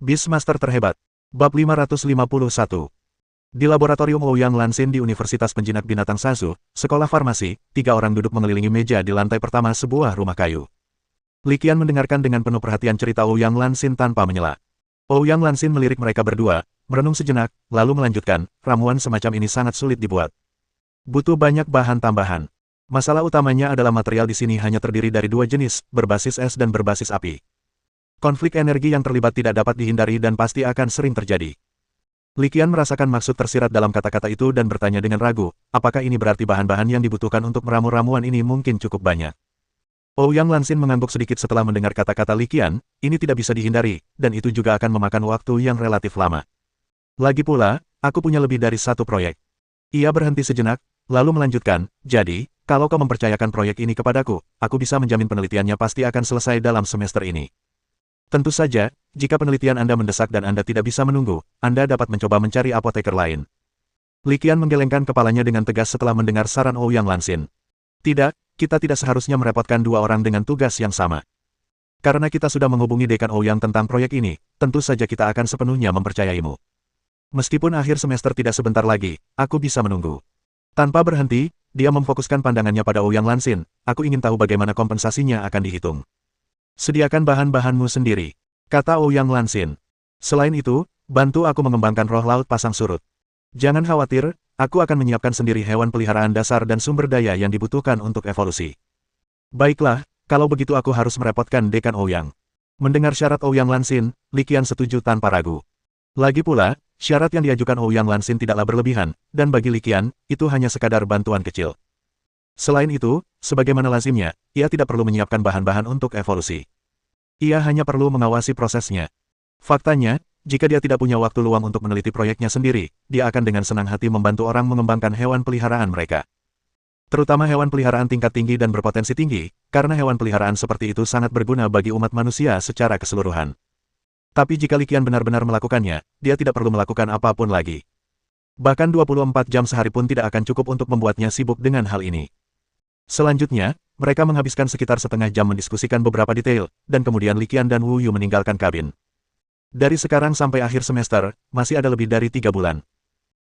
Beastmaster terhebat. Bab 551. Di laboratorium Ouyang Lansin di Universitas Penjinak Binatang Sazu, sekolah farmasi, 3 orang duduk mengelilingi meja di lantai pertama sebuah rumah kayu. Li Qian mendengarkan dengan penuh perhatian cerita Ouyang Lansin tanpa menyela. Ouyang Lansin melirik mereka berdua, merenung sejenak, lalu melanjutkan, ramuan semacam ini sangat sulit dibuat. Butuh banyak bahan tambahan. Masalah utamanya adalah material di sini hanya terdiri dari 2 jenis, berbasis es dan berbasis api. Konflik energi yang terlibat tidak dapat dihindari dan pasti akan sering terjadi. Li Qian merasakan maksud tersirat dalam kata-kata itu dan bertanya dengan ragu, apakah ini berarti bahan-bahan yang dibutuhkan untuk meramu ramuan ini mungkin cukup banyak. Ouyang Lansin mengangguk sedikit setelah mendengar kata-kata Li Qian, ini tidak bisa dihindari, dan itu juga akan memakan waktu yang relatif lama. Lagi pula, aku punya lebih dari 1 proyek. Ia berhenti sejenak, lalu melanjutkan, jadi, kalau kau mempercayakan proyek ini kepadaku, aku bisa menjamin penelitiannya pasti akan selesai dalam semester ini. Tentu saja, jika penelitian Anda mendesak dan Anda tidak bisa menunggu, Anda dapat mencoba mencari apoteker lain. Li Qian menggelengkan kepalanya dengan tegas setelah mendengar saran Ouyang Lansin. Tidak, kita tidak seharusnya merepotkan 2 orang dengan tugas yang sama. Karena kita sudah menghubungi Dekan Ouyang tentang proyek ini, tentu saja kita akan sepenuhnya mempercayaimu. Meskipun akhir semester tidak sebentar lagi, aku bisa menunggu. Tanpa berhenti, dia memfokuskan pandangannya pada Ouyang Lansin, aku ingin tahu bagaimana kompensasinya akan dihitung. Sediakan bahan-bahanmu sendiri, kata Ouyang Lansin. Selain itu, bantu aku mengembangkan roh laut pasang surut. Jangan khawatir, aku akan menyiapkan sendiri hewan peliharaan dasar dan sumber daya yang dibutuhkan untuk evolusi. Baiklah, kalau begitu aku harus merepotkan Dekan Ouyang. Mendengar syarat Ouyang Lansin, Li Qian setuju tanpa ragu. Lagi pula, syarat yang diajukan Ouyang Lansin tidaklah berlebihan, dan bagi Li Qian, itu hanya sekadar bantuan kecil. Selain itu, sebagaimana lazimnya, ia tidak perlu menyiapkan bahan-bahan untuk evolusi. Ia hanya perlu mengawasi prosesnya. Faktanya, jika dia tidak punya waktu luang untuk meneliti proyeknya sendiri, dia akan dengan senang hati membantu orang mengembangkan hewan peliharaan mereka. Terutama hewan peliharaan tingkat tinggi dan berpotensi tinggi, karena hewan peliharaan seperti itu sangat berguna bagi umat manusia secara keseluruhan. Tapi jika Li Qian benar-benar melakukannya, dia tidak perlu melakukan apapun lagi. Bahkan 24 jam sehari pun tidak akan cukup untuk membuatnya sibuk dengan hal ini. Selanjutnya, mereka menghabiskan sekitar setengah jam mendiskusikan beberapa detail, dan kemudian Li Qian dan Wu Yu meninggalkan kabin. Dari sekarang sampai akhir semester, masih ada lebih dari 3 bulan.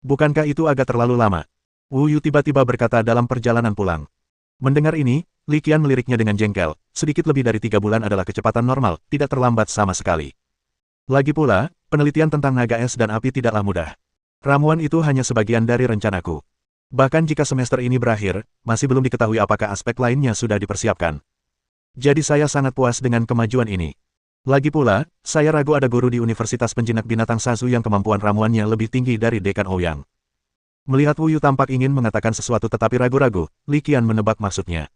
Bukankah itu agak terlalu lama? Wu Yu tiba-tiba berkata dalam perjalanan pulang. Mendengar ini, Li Qian meliriknya dengan jengkel, sedikit lebih dari 3 bulan adalah kecepatan normal, tidak terlambat sama sekali. Lagi pula, penelitian tentang naga es dan api tidaklah mudah. Ramuan itu hanya sebagian dari rencanaku. Bahkan jika semester ini berakhir, masih belum diketahui apakah aspek lainnya sudah dipersiapkan. Jadi saya sangat puas dengan kemajuan ini. Lagi pula, saya ragu ada guru di Universitas Penjinak Binatang Sazu yang kemampuan ramuannya lebih tinggi dari Dekan Ouyang. Melihat Wu Yu tampak ingin mengatakan sesuatu tetapi ragu-ragu, Li Qian menebak maksudnya.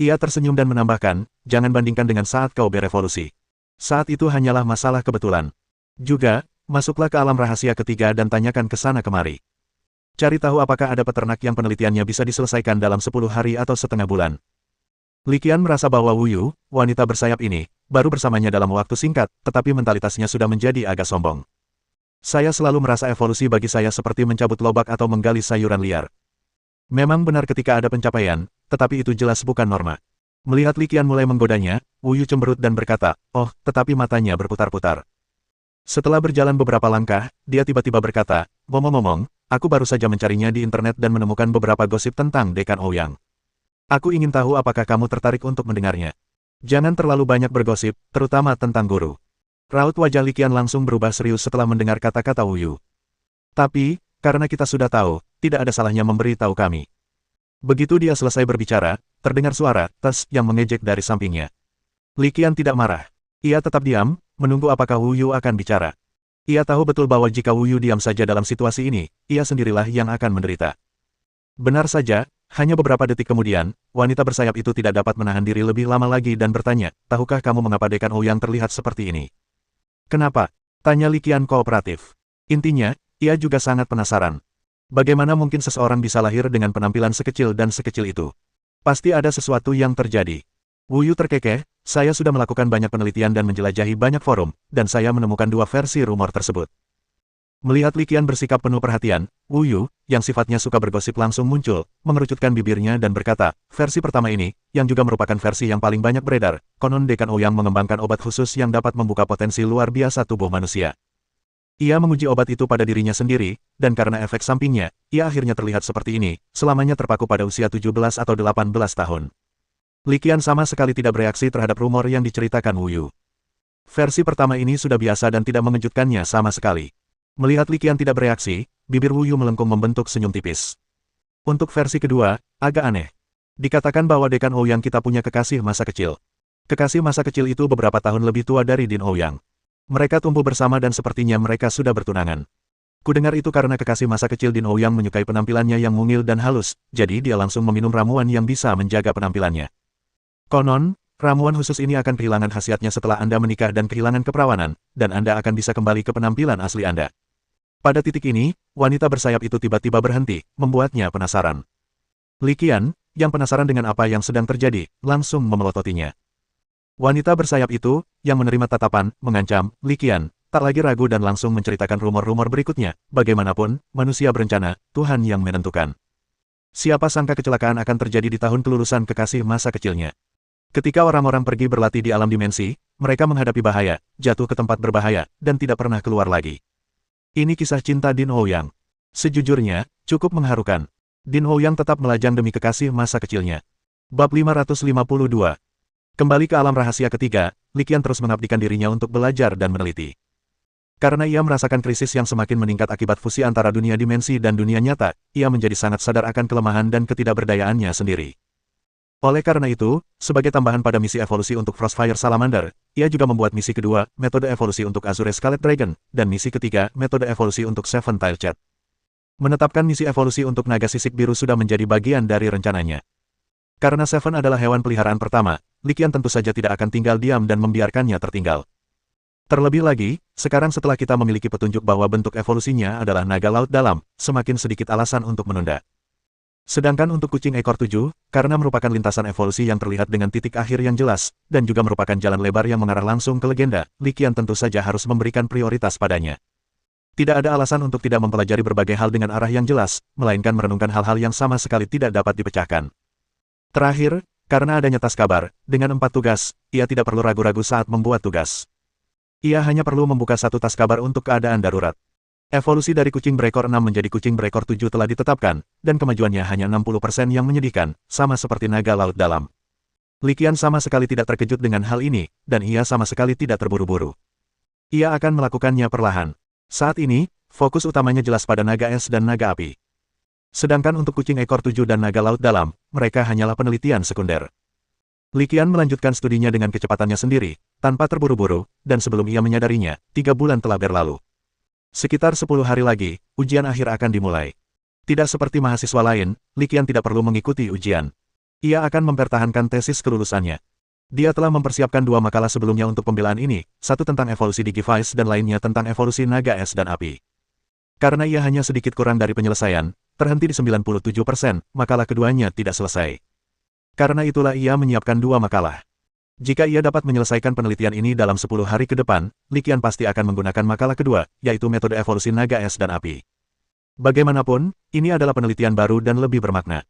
Ia tersenyum dan menambahkan, jangan bandingkan dengan saat kau berevolusi. Saat itu hanyalah masalah kebetulan. Juga, masuklah ke alam rahasia ketiga dan tanyakan ke sana kemari. Cari tahu apakah ada peternak yang penelitiannya bisa diselesaikan dalam 10 hari atau setengah bulan. Li Qian merasa bahwa Wu Yu, wanita bersayap ini, baru bersamanya dalam waktu singkat, tetapi mentalitasnya sudah menjadi agak sombong. Saya selalu merasa evolusi bagi saya seperti mencabut lobak atau menggali sayuran liar. Memang benar ketika ada pencapaian, tetapi itu jelas bukan norma. Melihat Li Qian mulai menggodanya, Wu Yu cemberut dan berkata, oh, tetapi matanya berputar-putar. Setelah berjalan beberapa langkah, dia tiba-tiba berkata, ngomong-ngomong, aku baru saja mencarinya di internet dan menemukan beberapa gosip tentang Dekan Ouyang. Aku ingin tahu apakah kamu tertarik untuk mendengarnya. Jangan terlalu banyak bergosip, terutama tentang guru. Raut wajah Li Qian langsung berubah serius setelah mendengar kata-kata Wu Yu. Tapi, karena kita sudah tahu, tidak ada salahnya memberi tahu kami. Begitu dia selesai berbicara, terdengar suara tes yang mengejek dari sampingnya. Li Qian tidak marah. Ia tetap diam, menunggu apakah Wu Yu akan bicara. Ia tahu betul bahwa jika Wu Yu diam saja dalam situasi ini, ia sendirilah yang akan menderita. Benar saja, hanya beberapa detik kemudian, wanita bersayap itu tidak dapat menahan diri lebih lama lagi dan bertanya, tahukah kamu mengapa Dekan Ouyang terlihat seperti ini? Kenapa? Tanya Li Qian kooperatif. Intinya, ia juga sangat penasaran. Bagaimana mungkin seseorang bisa lahir dengan penampilan sekecil dan sekecil itu? Pasti ada sesuatu yang terjadi. Wu Yu terkekeh, saya sudah melakukan banyak penelitian dan menjelajahi banyak forum, dan saya menemukan 2 versi rumor tersebut. Melihat Li Qian bersikap penuh perhatian, Wu Yu, yang sifatnya suka bergosip langsung muncul, mengerucutkan bibirnya dan berkata, versi pertama ini, yang juga merupakan versi yang paling banyak beredar, konon Dekan Ouyang mengembangkan obat khusus yang dapat membuka potensi luar biasa tubuh manusia. Ia menguji obat itu pada dirinya sendiri, dan karena efek sampingnya, ia akhirnya terlihat seperti ini, selamanya terpaku pada usia 17 atau 18 tahun. Li Qian sama sekali tidak bereaksi terhadap rumor yang diceritakan Wu Yu. Versi pertama ini sudah biasa dan tidak mengejutkannya sama sekali. Melihat Li Qian tidak bereaksi, bibir Wu Yu melengkung membentuk senyum tipis. Untuk versi kedua, agak aneh. Dikatakan bahwa Dekan Ouyang kita punya kekasih masa kecil. Kekasih masa kecil itu beberapa tahun lebih tua dari Din Ouyang. Mereka tumbuh bersama dan sepertinya mereka sudah bertunangan. Kudengar itu karena kekasih masa kecil Din Ouyang menyukai penampilannya yang mungil dan halus, jadi dia langsung meminum ramuan yang bisa menjaga penampilannya. Konon, ramuan khusus ini akan kehilangan khasiatnya setelah Anda menikah dan kehilangan keperawanan, dan Anda akan bisa kembali ke penampilan asli Anda. Pada titik ini, wanita bersayap itu tiba-tiba berhenti, membuatnya penasaran. Li Qian, yang penasaran dengan apa yang sedang terjadi, langsung memelototinya. Wanita bersayap itu, yang menerima tatapan, mengancam, Li Qian, tak lagi ragu dan langsung menceritakan rumor-rumor berikutnya, bagaimanapun, manusia berencana, Tuhan yang menentukan. Siapa sangka kecelakaan akan terjadi di tahun kelulusan kekasih masa kecilnya. Ketika orang-orang pergi berlatih di alam dimensi, mereka menghadapi bahaya, jatuh ke tempat berbahaya, dan tidak pernah keluar lagi. Ini kisah cinta Din Ouyang. Sejujurnya, cukup mengharukan. Din Ouyang tetap melajang demi kekasih masa kecilnya. Bab 552. Kembali ke alam rahasia ketiga, Li Qian terus mengabdikan dirinya untuk belajar dan meneliti. Karena ia merasakan krisis yang semakin meningkat akibat fusi antara dunia dimensi dan dunia nyata, ia menjadi sangat sadar akan kelemahan dan ketidakberdayaannya sendiri. Oleh karena itu, sebagai tambahan pada misi evolusi untuk Frostfire Salamander, ia juga membuat misi kedua, metode evolusi untuk Azure Scarlet Dragon, dan misi ketiga, metode evolusi untuk Seven Tail Cat. Menetapkan misi evolusi untuk naga sisik biru sudah menjadi bagian dari rencananya. Karena Seven adalah hewan peliharaan pertama, Li Qian tentu saja tidak akan tinggal diam dan membiarkannya tertinggal. Terlebih lagi, sekarang setelah kita memiliki petunjuk bahwa bentuk evolusinya adalah naga laut dalam, semakin sedikit alasan untuk menunda. Sedangkan untuk kucing ekor 7, karena merupakan lintasan evolusi yang terlihat dengan titik akhir yang jelas, dan juga merupakan jalan lebar yang mengarah langsung ke legenda, Li Qian tentu saja harus memberikan prioritas padanya. Tidak ada alasan untuk tidak mempelajari berbagai hal dengan arah yang jelas, melainkan merenungkan hal-hal yang sama sekali tidak dapat dipecahkan. Terakhir, karena adanya tas kabar, dengan 4 tugas, ia tidak perlu ragu-ragu saat membuat tugas. Ia hanya perlu membuka satu tas kabar untuk keadaan darurat. Evolusi dari kucing berekor 6 menjadi kucing berekor 7 telah ditetapkan, dan kemajuannya hanya 60% yang menyedihkan, sama seperti naga laut dalam. Li Qian sama sekali tidak terkejut dengan hal ini, dan ia sama sekali tidak terburu-buru. Ia akan melakukannya perlahan. Saat ini, fokus utamanya jelas pada naga es dan naga api. Sedangkan untuk kucing ekor 7 dan naga laut dalam, mereka hanyalah penelitian sekunder. Li Qian melanjutkan studinya dengan kecepatannya sendiri, tanpa terburu-buru, dan sebelum ia menyadarinya, 3 bulan telah berlalu. Sekitar 10 hari lagi, ujian akhir akan dimulai. Tidak seperti mahasiswa lain, Li Qian tidak perlu mengikuti ujian. Ia akan mempertahankan tesis kelulusannya. Dia telah mempersiapkan 2 makalah sebelumnya untuk pembelaan ini, satu tentang evolusi Digivice dan lainnya tentang evolusi naga es dan api. Karena ia hanya sedikit kurang dari penyelesaian, terhenti di 97%, makalah keduanya tidak selesai. Karena itulah ia menyiapkan 2 makalah. Jika ia dapat menyelesaikan penelitian ini dalam 10 hari ke depan, Li Qian pasti akan menggunakan makalah kedua, yaitu metode evolusi naga es dan api. Bagaimanapun, ini adalah penelitian baru dan lebih bermakna.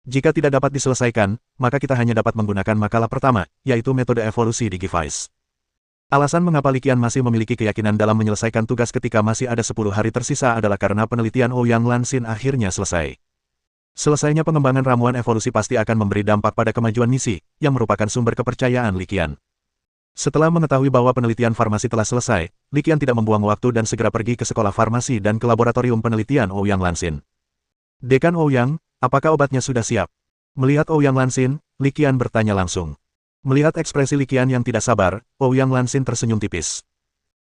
Jika tidak dapat diselesaikan, maka kita hanya dapat menggunakan makalah pertama, yaitu metode evolusi Digivice. Alasan mengapa Li Qian masih memiliki keyakinan dalam menyelesaikan tugas ketika masih ada 10 hari tersisa adalah karena penelitian Ouyang Lansin akhirnya selesai. Selesainya pengembangan ramuan evolusi pasti akan memberi dampak pada kemajuan misi, yang merupakan sumber kepercayaan Li Qian. Setelah mengetahui bahwa penelitian farmasi telah selesai, Li Qian tidak membuang waktu dan segera pergi ke sekolah farmasi dan ke laboratorium penelitian Ouyang Lansin. Dekan Ouyang, apakah obatnya sudah siap? Melihat Ouyang Lansin, Li Qian bertanya langsung. Melihat ekspresi Li Qian yang tidak sabar, Ouyang Lansin tersenyum tipis.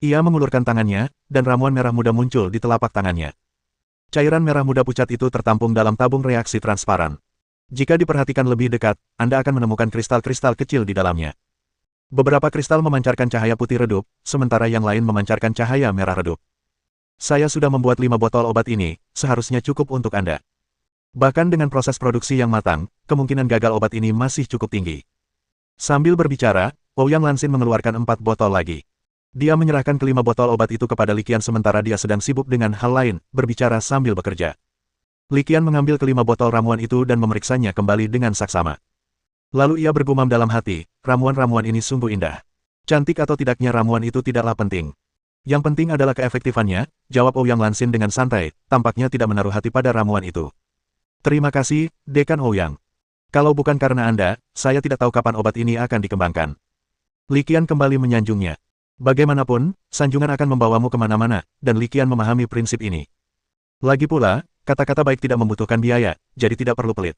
Ia mengulurkan tangannya, dan ramuan merah muda muncul di telapak tangannya. Cairan merah muda pucat itu tertampung dalam tabung reaksi transparan. Jika diperhatikan lebih dekat, Anda akan menemukan kristal-kristal kecil di dalamnya. Beberapa kristal memancarkan cahaya putih redup, sementara yang lain memancarkan cahaya merah redup. Saya sudah membuat 5 botol obat ini, seharusnya cukup untuk Anda. Bahkan dengan proses produksi yang matang, kemungkinan gagal obat ini masih cukup tinggi. Sambil berbicara, Ouyang Lansin mengeluarkan 4 botol lagi. Dia menyerahkan kelima botol obat itu kepada Li Qian sementara dia sedang sibuk dengan hal lain, berbicara sambil bekerja. Li Qian mengambil kelima botol ramuan itu dan memeriksanya kembali dengan saksama. Lalu ia bergumam dalam hati, ramuan-ramuan ini sungguh indah. Cantik atau tidaknya ramuan itu tidaklah penting. Yang penting adalah keefektifannya, jawab Ouyang Lansin dengan santai, tampaknya tidak menaruh hati pada ramuan itu. Terima kasih, Dekan Ouyang. Kalau bukan karena Anda, saya tidak tahu kapan obat ini akan dikembangkan. Li Qian kembali menyanjungnya. Bagaimanapun, sanjungan akan membawamu kemana-mana, dan Li Qian memahami prinsip ini. Lagi pula, kata-kata baik tidak membutuhkan biaya, jadi tidak perlu pelit.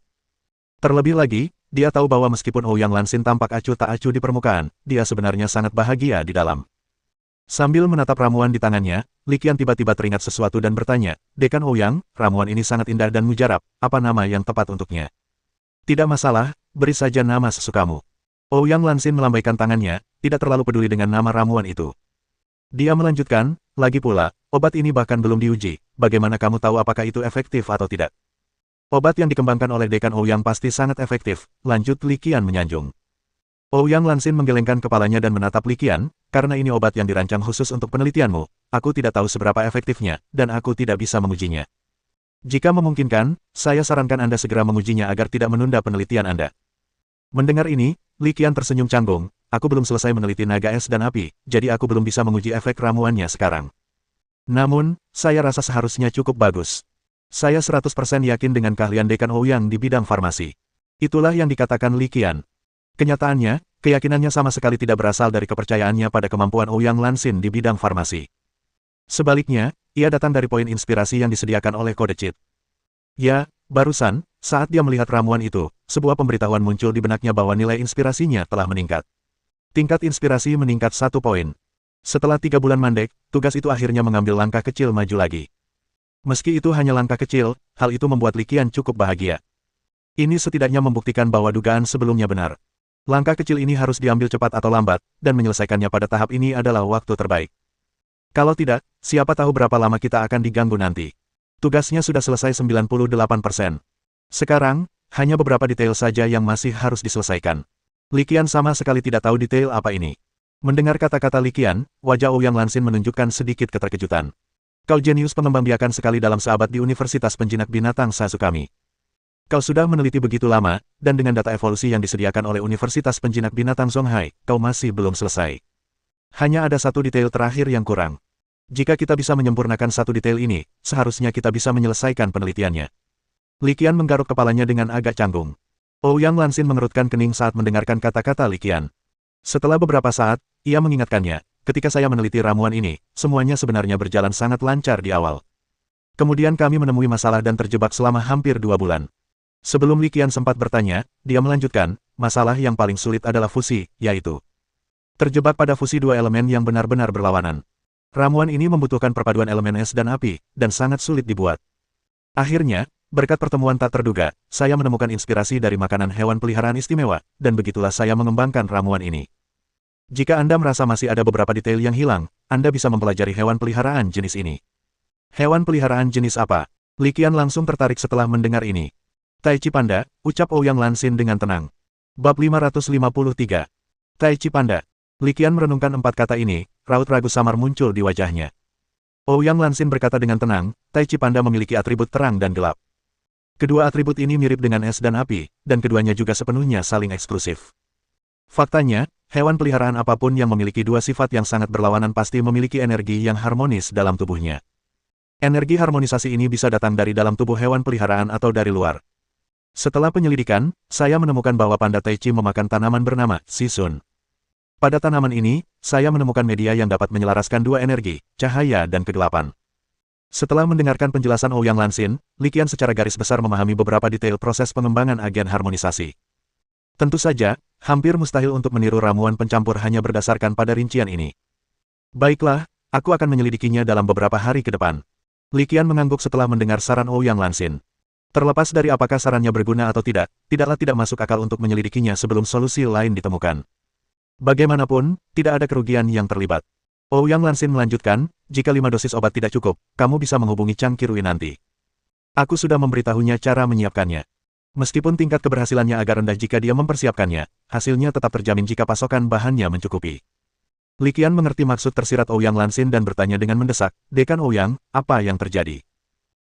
Terlebih lagi, dia tahu bahwa meskipun Ouyang Lansin tampak acuh tak acuh di permukaan, dia sebenarnya sangat bahagia di dalam. Sambil menatap ramuan di tangannya, Li Qian tiba-tiba teringat sesuatu dan bertanya, Dekan Ouyang, ramuan ini sangat indah dan mujarab, apa nama yang tepat untuknya? Tidak masalah, beri saja nama sesukamu. Ouyang Lansin melambaikan tangannya, tidak terlalu peduli dengan nama ramuan itu. Dia melanjutkan, lagi pula, obat ini bahkan belum diuji, bagaimana kamu tahu apakah itu efektif atau tidak? Obat yang dikembangkan oleh Dekan Ouyang pasti sangat efektif, lanjut Li Qian menyanjung. Ouyang Lansin menggelengkan kepalanya dan menatap Li Qian, karena ini obat yang dirancang khusus untuk penelitianmu, aku tidak tahu seberapa efektifnya, dan aku tidak bisa mengujinya. Jika memungkinkan, saya sarankan Anda segera mengujinya agar tidak menunda penelitian Anda. Mendengar ini, Li Qian tersenyum canggung, aku belum selesai meneliti naga es dan api, jadi aku belum bisa menguji efek ramuannya sekarang. Namun, saya rasa seharusnya cukup bagus. Saya 100% yakin dengan keahlian Dekan Ouyang di bidang farmasi. Itulah yang dikatakan Li Qian. Kenyataannya, keyakinannya sama sekali tidak berasal dari kepercayaannya pada kemampuan Ouyang Lansin di bidang farmasi. Sebaliknya, ia datang dari poin inspirasi yang disediakan oleh kode cheat. Ya, barusan, saat dia melihat ramuan itu, sebuah pemberitahuan muncul di benaknya bahwa nilai inspirasinya telah meningkat. Tingkat inspirasi meningkat 1 poin. Setelah 3 bulan mandek, tugas itu akhirnya mengambil langkah kecil maju lagi. Meski itu hanya langkah kecil, hal itu membuat Li Qian cukup bahagia. Ini setidaknya membuktikan bahwa dugaan sebelumnya benar. Langkah kecil ini harus diambil cepat atau lambat, dan menyelesaikannya pada tahap ini adalah waktu terbaik. Kalau tidak, siapa tahu berapa lama kita akan diganggu nanti. Tugasnya sudah selesai 98%. Sekarang, hanya beberapa detail saja yang masih harus diselesaikan. Li Qian sama sekali tidak tahu detail apa ini. Mendengar kata-kata Li Qian, wajah Ouyang Lansin menunjukkan sedikit keterkejutan. Kau jenius pengembangbiakan sekali dalam seabad di Universitas Penjinak Binatang Sasu kami. Kau sudah meneliti begitu lama, dan dengan data evolusi yang disediakan oleh Universitas Penjinak Binatang Zonghai, kau masih belum selesai. Hanya ada satu detail terakhir yang kurang. Jika kita bisa menyempurnakan satu detail ini, seharusnya kita bisa menyelesaikan penelitiannya. Li Qian menggaruk kepalanya dengan agak canggung. Ouyang Lansin mengerutkan kening saat mendengarkan kata-kata Li Qian. Setelah beberapa saat, ia mengingatkannya, ketika saya meneliti ramuan ini, semuanya sebenarnya berjalan sangat lancar di awal. Kemudian kami menemui masalah dan terjebak selama hampir 2 bulan. Sebelum Li Qian sempat bertanya, dia melanjutkan, masalah yang paling sulit adalah fusi, yaitu terjebak pada fusi 2 elemen yang benar-benar berlawanan. Ramuan ini membutuhkan perpaduan elemen es dan api, dan sangat sulit dibuat. Akhirnya, berkat pertemuan tak terduga, saya menemukan inspirasi dari makanan hewan peliharaan istimewa, dan begitulah saya mengembangkan ramuan ini. Jika Anda merasa masih ada beberapa detail yang hilang, Anda bisa mempelajari hewan peliharaan jenis ini. Hewan peliharaan jenis apa? Li Qian langsung tertarik setelah mendengar ini. Tai Chi Panda, ucap Ouyang Lansin dengan tenang. Bab 553. Tai Chi Panda. Li Qian merenungkan 4 kata ini, raut ragu samar muncul di wajahnya. Ouyang Lansin berkata dengan tenang, Tai Chi Panda memiliki atribut terang dan gelap. Kedua atribut ini mirip dengan es dan api, dan keduanya juga sepenuhnya saling eksklusif. Faktanya, hewan peliharaan apapun yang memiliki dua sifat yang sangat berlawanan pasti memiliki energi yang harmonis dalam tubuhnya. Energi harmonisasi ini bisa datang dari dalam tubuh hewan peliharaan atau dari luar. Setelah penyelidikan, saya menemukan bahwa panda Tai Chi memakan tanaman bernama Sisun. Pada tanaman ini, saya menemukan media yang dapat menyelaraskan dua energi, cahaya dan kegelapan. Setelah mendengarkan penjelasan Ouyang Lansin, Li Qian secara garis besar memahami beberapa detail proses pengembangan agen harmonisasi. Tentu saja, hampir mustahil untuk meniru ramuan pencampur hanya berdasarkan pada rincian ini. Baiklah, aku akan menyelidikinya dalam beberapa hari ke depan. Li Qian mengangguk setelah mendengar saran Ouyang Lansin. Terlepas dari apakah sarannya berguna atau tidak, tidaklah tidak masuk akal untuk menyelidikinya sebelum solusi lain ditemukan. Bagaimanapun, tidak ada kerugian yang terlibat. Ouyang Lansin melanjutkan, jika 5 dosis obat tidak cukup, kamu bisa menghubungi Chang Qirui nanti. Aku sudah memberitahunya cara menyiapkannya. Meskipun tingkat keberhasilannya agak rendah jika dia mempersiapkannya, hasilnya tetap terjamin jika pasokan bahannya mencukupi. Li Qian mengerti maksud tersirat Ouyang Lansin dan bertanya dengan mendesak, "Dekan Ouyang, apa yang terjadi?"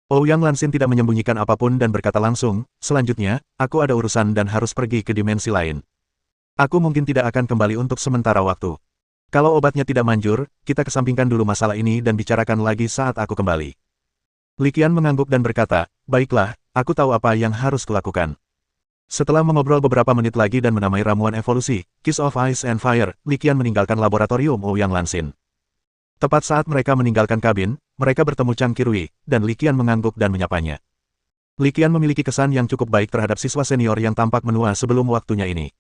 Ouyang Lansin tidak menyembunyikan apapun dan berkata langsung, "Selanjutnya, aku ada urusan dan harus pergi ke dimensi lain. Aku mungkin tidak akan kembali untuk sementara waktu. Kalau obatnya tidak manjur, kita kesampingkan dulu masalah ini dan bicarakan lagi saat aku kembali." Li Qian mengangguk dan berkata, "Baiklah, aku tahu apa yang harus kulakukan." Setelah mengobrol beberapa menit lagi dan menamai ramuan evolusi, Kiss of Ice and Fire, Li Qian meninggalkan laboratorium Ouyang Lansin. Tepat saat mereka meninggalkan kabin, mereka bertemu Chang Qirui, dan Li Qian mengangguk dan menyapanya. Li Qian memiliki kesan yang cukup baik terhadap siswa senior yang tampak menua sebelum waktunya ini.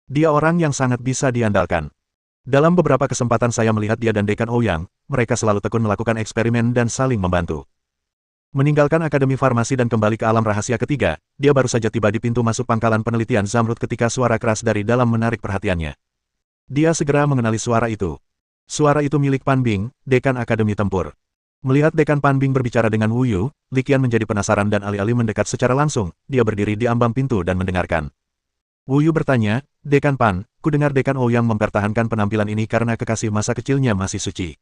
Dia orang yang sangat bisa diandalkan. Dalam beberapa kesempatan saya melihat dia dan Dekan Ouyang, mereka selalu tekun melakukan eksperimen dan saling membantu. Meninggalkan Akademi Farmasi dan kembali ke alam rahasia ketiga, dia baru saja tiba di pintu masuk pangkalan penelitian Zamrud ketika suara keras dari dalam menarik perhatiannya. Dia segera mengenali suara itu. Suara itu milik Pan Bing, Dekan Akademi Tempur. Melihat Dekan Pan Bing berbicara dengan Wu Yu, Li Qian menjadi penasaran dan alih-alih mendekat secara langsung, dia berdiri di ambang pintu dan mendengarkan. Wu Yu bertanya, "Dekan Pan, ku dengar Dekan Ouyang mempertahankan penampilan ini karena kekasih masa kecilnya masih suci."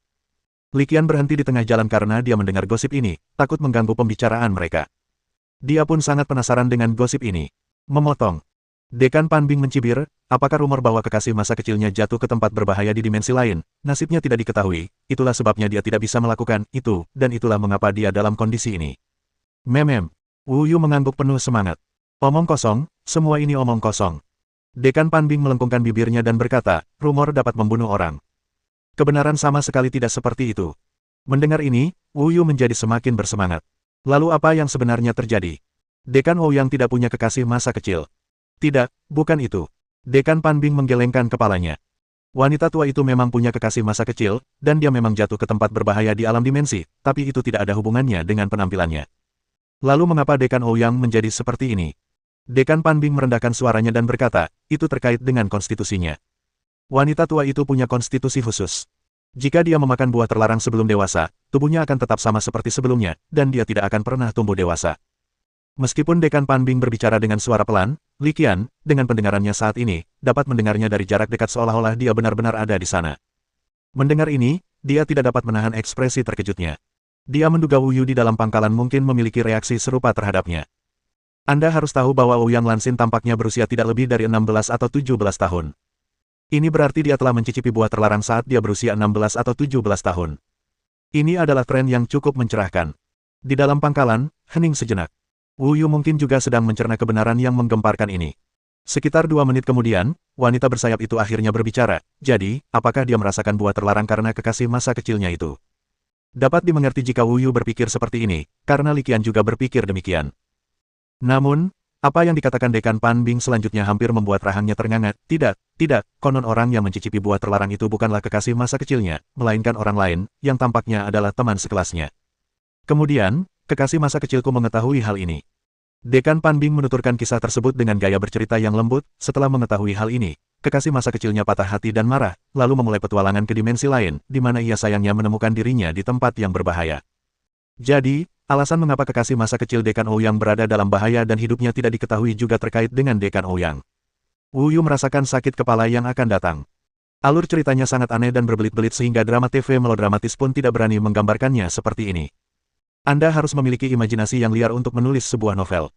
Li Qian berhenti di tengah jalan karena dia mendengar gosip ini, takut mengganggu pembicaraan mereka. Dia pun sangat penasaran dengan gosip ini. Memotong. Dekan Pan Bing mencibir, apakah rumor bahwa kekasih masa kecilnya jatuh ke tempat berbahaya di dimensi lain, nasibnya tidak diketahui, itulah sebabnya dia tidak bisa melakukan itu, dan itulah mengapa dia dalam kondisi ini. Memem. Wu Yu mengangguk penuh semangat. Omong kosong, semua ini omong kosong. Dekan Pan Bing melengkungkan bibirnya dan berkata, rumor dapat membunuh orang. Kebenaran sama sekali tidak seperti itu. Mendengar ini, Wu Yu menjadi semakin bersemangat. Lalu apa yang sebenarnya terjadi? Dekan Ouyang tidak punya kekasih masa kecil. Tidak, bukan itu. Dekan Pan Bing menggelengkan kepalanya. Wanita tua itu memang punya kekasih masa kecil, dan dia memang jatuh ke tempat berbahaya di alam dimensi, tapi itu tidak ada hubungannya dengan penampilannya. Lalu mengapa Dekan Ouyang menjadi seperti ini? Dekan Pan Bing merendahkan suaranya dan berkata, itu terkait dengan konstitusinya. Wanita tua itu punya konstitusi khusus. Jika dia memakan buah terlarang sebelum dewasa, tubuhnya akan tetap sama seperti sebelumnya, dan dia tidak akan pernah tumbuh dewasa. Meskipun Dekan Pan Bing berbicara dengan suara pelan, Li Qian, dengan pendengarannya saat ini, dapat mendengarnya dari jarak dekat seolah-olah dia benar-benar ada di sana. Mendengar ini, dia tidak dapat menahan ekspresi terkejutnya. Dia menduga Wu Yu di dalam pangkalan mungkin memiliki reaksi serupa terhadapnya. Anda harus tahu bahwa Ouyang Lansin tampaknya berusia tidak lebih dari 16 atau 17 tahun. Ini berarti dia telah mencicipi buah terlarang saat dia berusia 16 atau 17 tahun. Ini adalah tren yang cukup mencerahkan. Di dalam pangkalan, hening sejenak. Wu Yu mungkin juga sedang mencerna kebenaran yang menggemparkan ini. Sekitar 2 menit kemudian, wanita bersayap itu akhirnya berbicara, jadi, apakah dia merasakan buah terlarang karena kekasih masa kecilnya itu? Dapat dimengerti jika Wu Yu berpikir seperti ini, karena Li Qian juga berpikir demikian. Namun, apa yang dikatakan Dekan Pan Bing selanjutnya hampir membuat rahangnya ternganga. Tidak, konon orang yang mencicipi buah terlarang itu bukanlah kekasih masa kecilnya, melainkan orang lain, yang tampaknya adalah teman sekelasnya. Kemudian, kekasih masa kecilku mengetahui hal ini. Dekan Pan Bing menuturkan kisah tersebut dengan gaya bercerita yang lembut. Setelah mengetahui hal ini, kekasih masa kecilnya patah hati dan marah, lalu memulai petualangan ke dimensi lain, di mana ia sayangnya menemukan dirinya di tempat yang berbahaya. Jadi, alasan mengapa kekasih masa kecil Dekan Ouyang berada dalam bahaya dan hidupnya tidak diketahui juga terkait dengan Dekan Ouyang. Wu Yu merasakan sakit kepala yang akan datang. Alur ceritanya sangat aneh dan berbelit-belit sehingga drama TV melodramatis pun tidak berani menggambarkannya seperti ini. Anda harus memiliki imajinasi yang liar untuk menulis sebuah novel.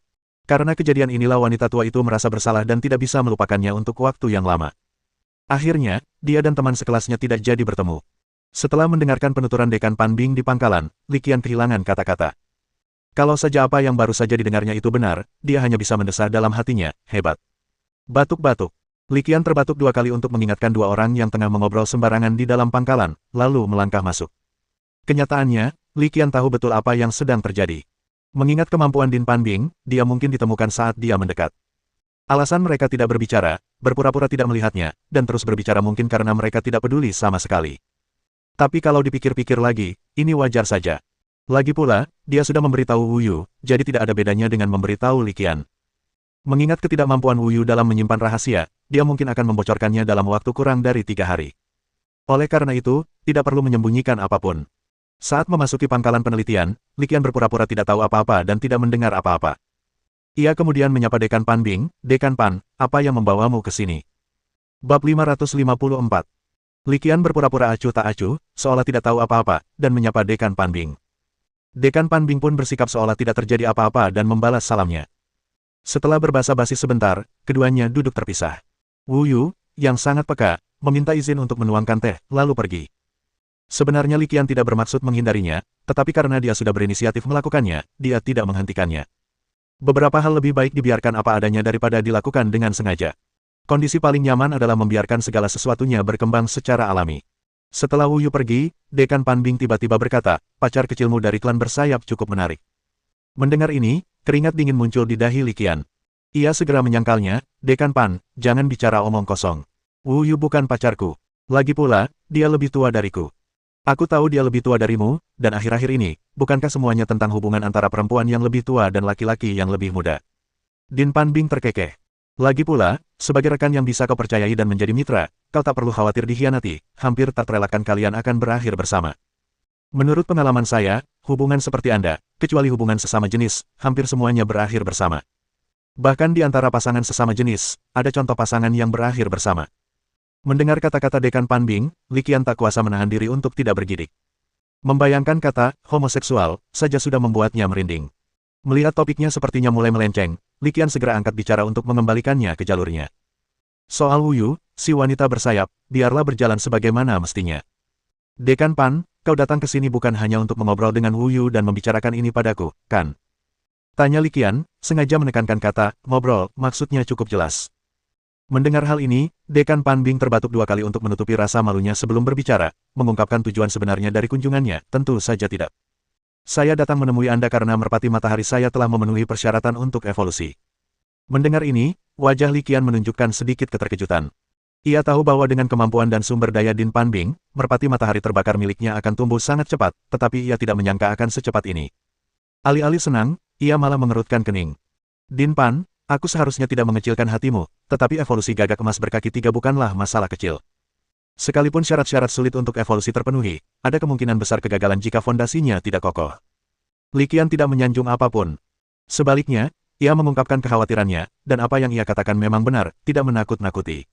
Karena kejadian inilah wanita tua itu merasa bersalah dan tidak bisa melupakannya untuk waktu yang lama. Akhirnya, dia dan teman sekelasnya tidak jadi bertemu. Setelah mendengarkan penuturan Dekan Pan Bing di pangkalan, Li Qian kehilangan kata-kata. Kalau saja apa yang baru saja didengarnya itu benar, dia hanya bisa mendesah dalam hatinya, hebat. Batuk-batuk. Li Qian terbatuk 2 kali untuk mengingatkan 2 orang yang tengah mengobrol sembarangan di dalam pangkalan, lalu melangkah masuk. Kenyataannya, Li Qian tahu betul apa yang sedang terjadi. Mengingat kemampuan Din Pan Bing, dia mungkin ditemukan saat dia mendekat. Alasan mereka tidak berbicara, berpura-pura tidak melihatnya, dan terus berbicara mungkin karena mereka tidak peduli sama sekali. Tapi kalau dipikir-pikir lagi, ini wajar saja. Lagi pula, dia sudah memberitahu Wu Yu, jadi tidak ada bedanya dengan memberitahu Li Qian. Mengingat ketidakmampuan Wu Yu dalam menyimpan rahasia, dia mungkin akan membocorkannya dalam waktu kurang dari 3 hari. Oleh karena itu, tidak perlu menyembunyikan apapun. Saat memasuki pangkalan penelitian, Li Qian berpura-pura tidak tahu apa-apa dan tidak mendengar apa-apa. Ia kemudian menyapa Dekan Pan Bing, Dekan Pan, apa yang membawamu ke sini? Bab 554 Li Qian berpura-pura acuh tak acuh, seolah tidak tahu apa-apa, dan menyapa Dekan Pan Bing. Dekan Pan Bing pun bersikap seolah tidak terjadi apa-apa dan membalas salamnya. Setelah berbasa-basi sebentar, keduanya duduk terpisah. Wu Yu, yang sangat peka, meminta izin untuk menuangkan teh, lalu pergi. Sebenarnya Li Qian tidak bermaksud menghindarinya, tetapi karena dia sudah berinisiatif melakukannya, dia tidak menghentikannya. Beberapa hal lebih baik dibiarkan apa adanya daripada dilakukan dengan sengaja. Kondisi paling nyaman adalah membiarkan segala sesuatunya berkembang secara alami. Setelah Wu Yu pergi, Dekan Pan Bing tiba-tiba berkata, pacar kecilmu dari klan bersayap cukup menarik. Mendengar ini, keringat dingin muncul di dahi Li Qian. Ia segera menyangkalnya, Dekan Pan, jangan bicara omong kosong. Wu Yu bukan pacarku. Lagi pula, dia lebih tua dariku. Aku tahu dia lebih tua darimu, dan akhir-akhir ini, bukankah semuanya tentang hubungan antara perempuan yang lebih tua dan laki-laki yang lebih muda? Din Pan Bing terkekeh. Lagi pula, sebagai rekan yang bisa kau percayai dan menjadi mitra, kau tak perlu khawatir dikhianati, hampir tak terelakkan kalian akan berakhir bersama. Menurut pengalaman saya, hubungan seperti Anda, kecuali hubungan sesama jenis, hampir semuanya berakhir bersama. Bahkan di antara pasangan sesama jenis, ada contoh pasangan yang berakhir bersama. Mendengar kata-kata Dekan Pan Bing, Li Qian tak kuasa menahan diri untuk tidak bergidik. Membayangkan kata homoseksual saja sudah membuatnya merinding. Melihat topiknya sepertinya mulai melenceng, Li Qian segera angkat bicara untuk mengembalikannya ke jalurnya. Soal Wu Yu, si wanita bersayap, biarlah berjalan sebagaimana mestinya. Dekan Pan, kau datang ke sini bukan hanya untuk mengobrol dengan Wu Yu dan membicarakan ini padaku, kan? Tanya Li Qian, sengaja menekankan kata ngobrol, maksudnya cukup jelas. Mendengar hal ini, Dekan Pan Bing terbatuk dua kali untuk menutupi rasa malunya sebelum berbicara, mengungkapkan tujuan sebenarnya dari kunjungannya, tentu saja tidak. Saya datang menemui Anda karena merpati matahari saya telah memenuhi persyaratan untuk evolusi. Mendengar ini, wajah Li Qian menunjukkan sedikit keterkejutan. Ia tahu bahwa dengan kemampuan dan sumber daya Din Pan Bing, merpati matahari terbakar miliknya akan tumbuh sangat cepat, tetapi ia tidak menyangka akan secepat ini. Alih-alih senang, ia malah mengerutkan kening. Din Pan, aku seharusnya tidak mengecilkan hatimu, tetapi evolusi gagak emas berkaki tiga bukanlah masalah kecil. Sekalipun syarat-syarat sulit untuk evolusi terpenuhi, ada kemungkinan besar kegagalan jika fondasinya tidak kokoh. Li Qian tidak menyanjung apapun. Sebaliknya, ia mengungkapkan kekhawatirannya, dan apa yang ia katakan memang benar, tidak menakut-nakuti.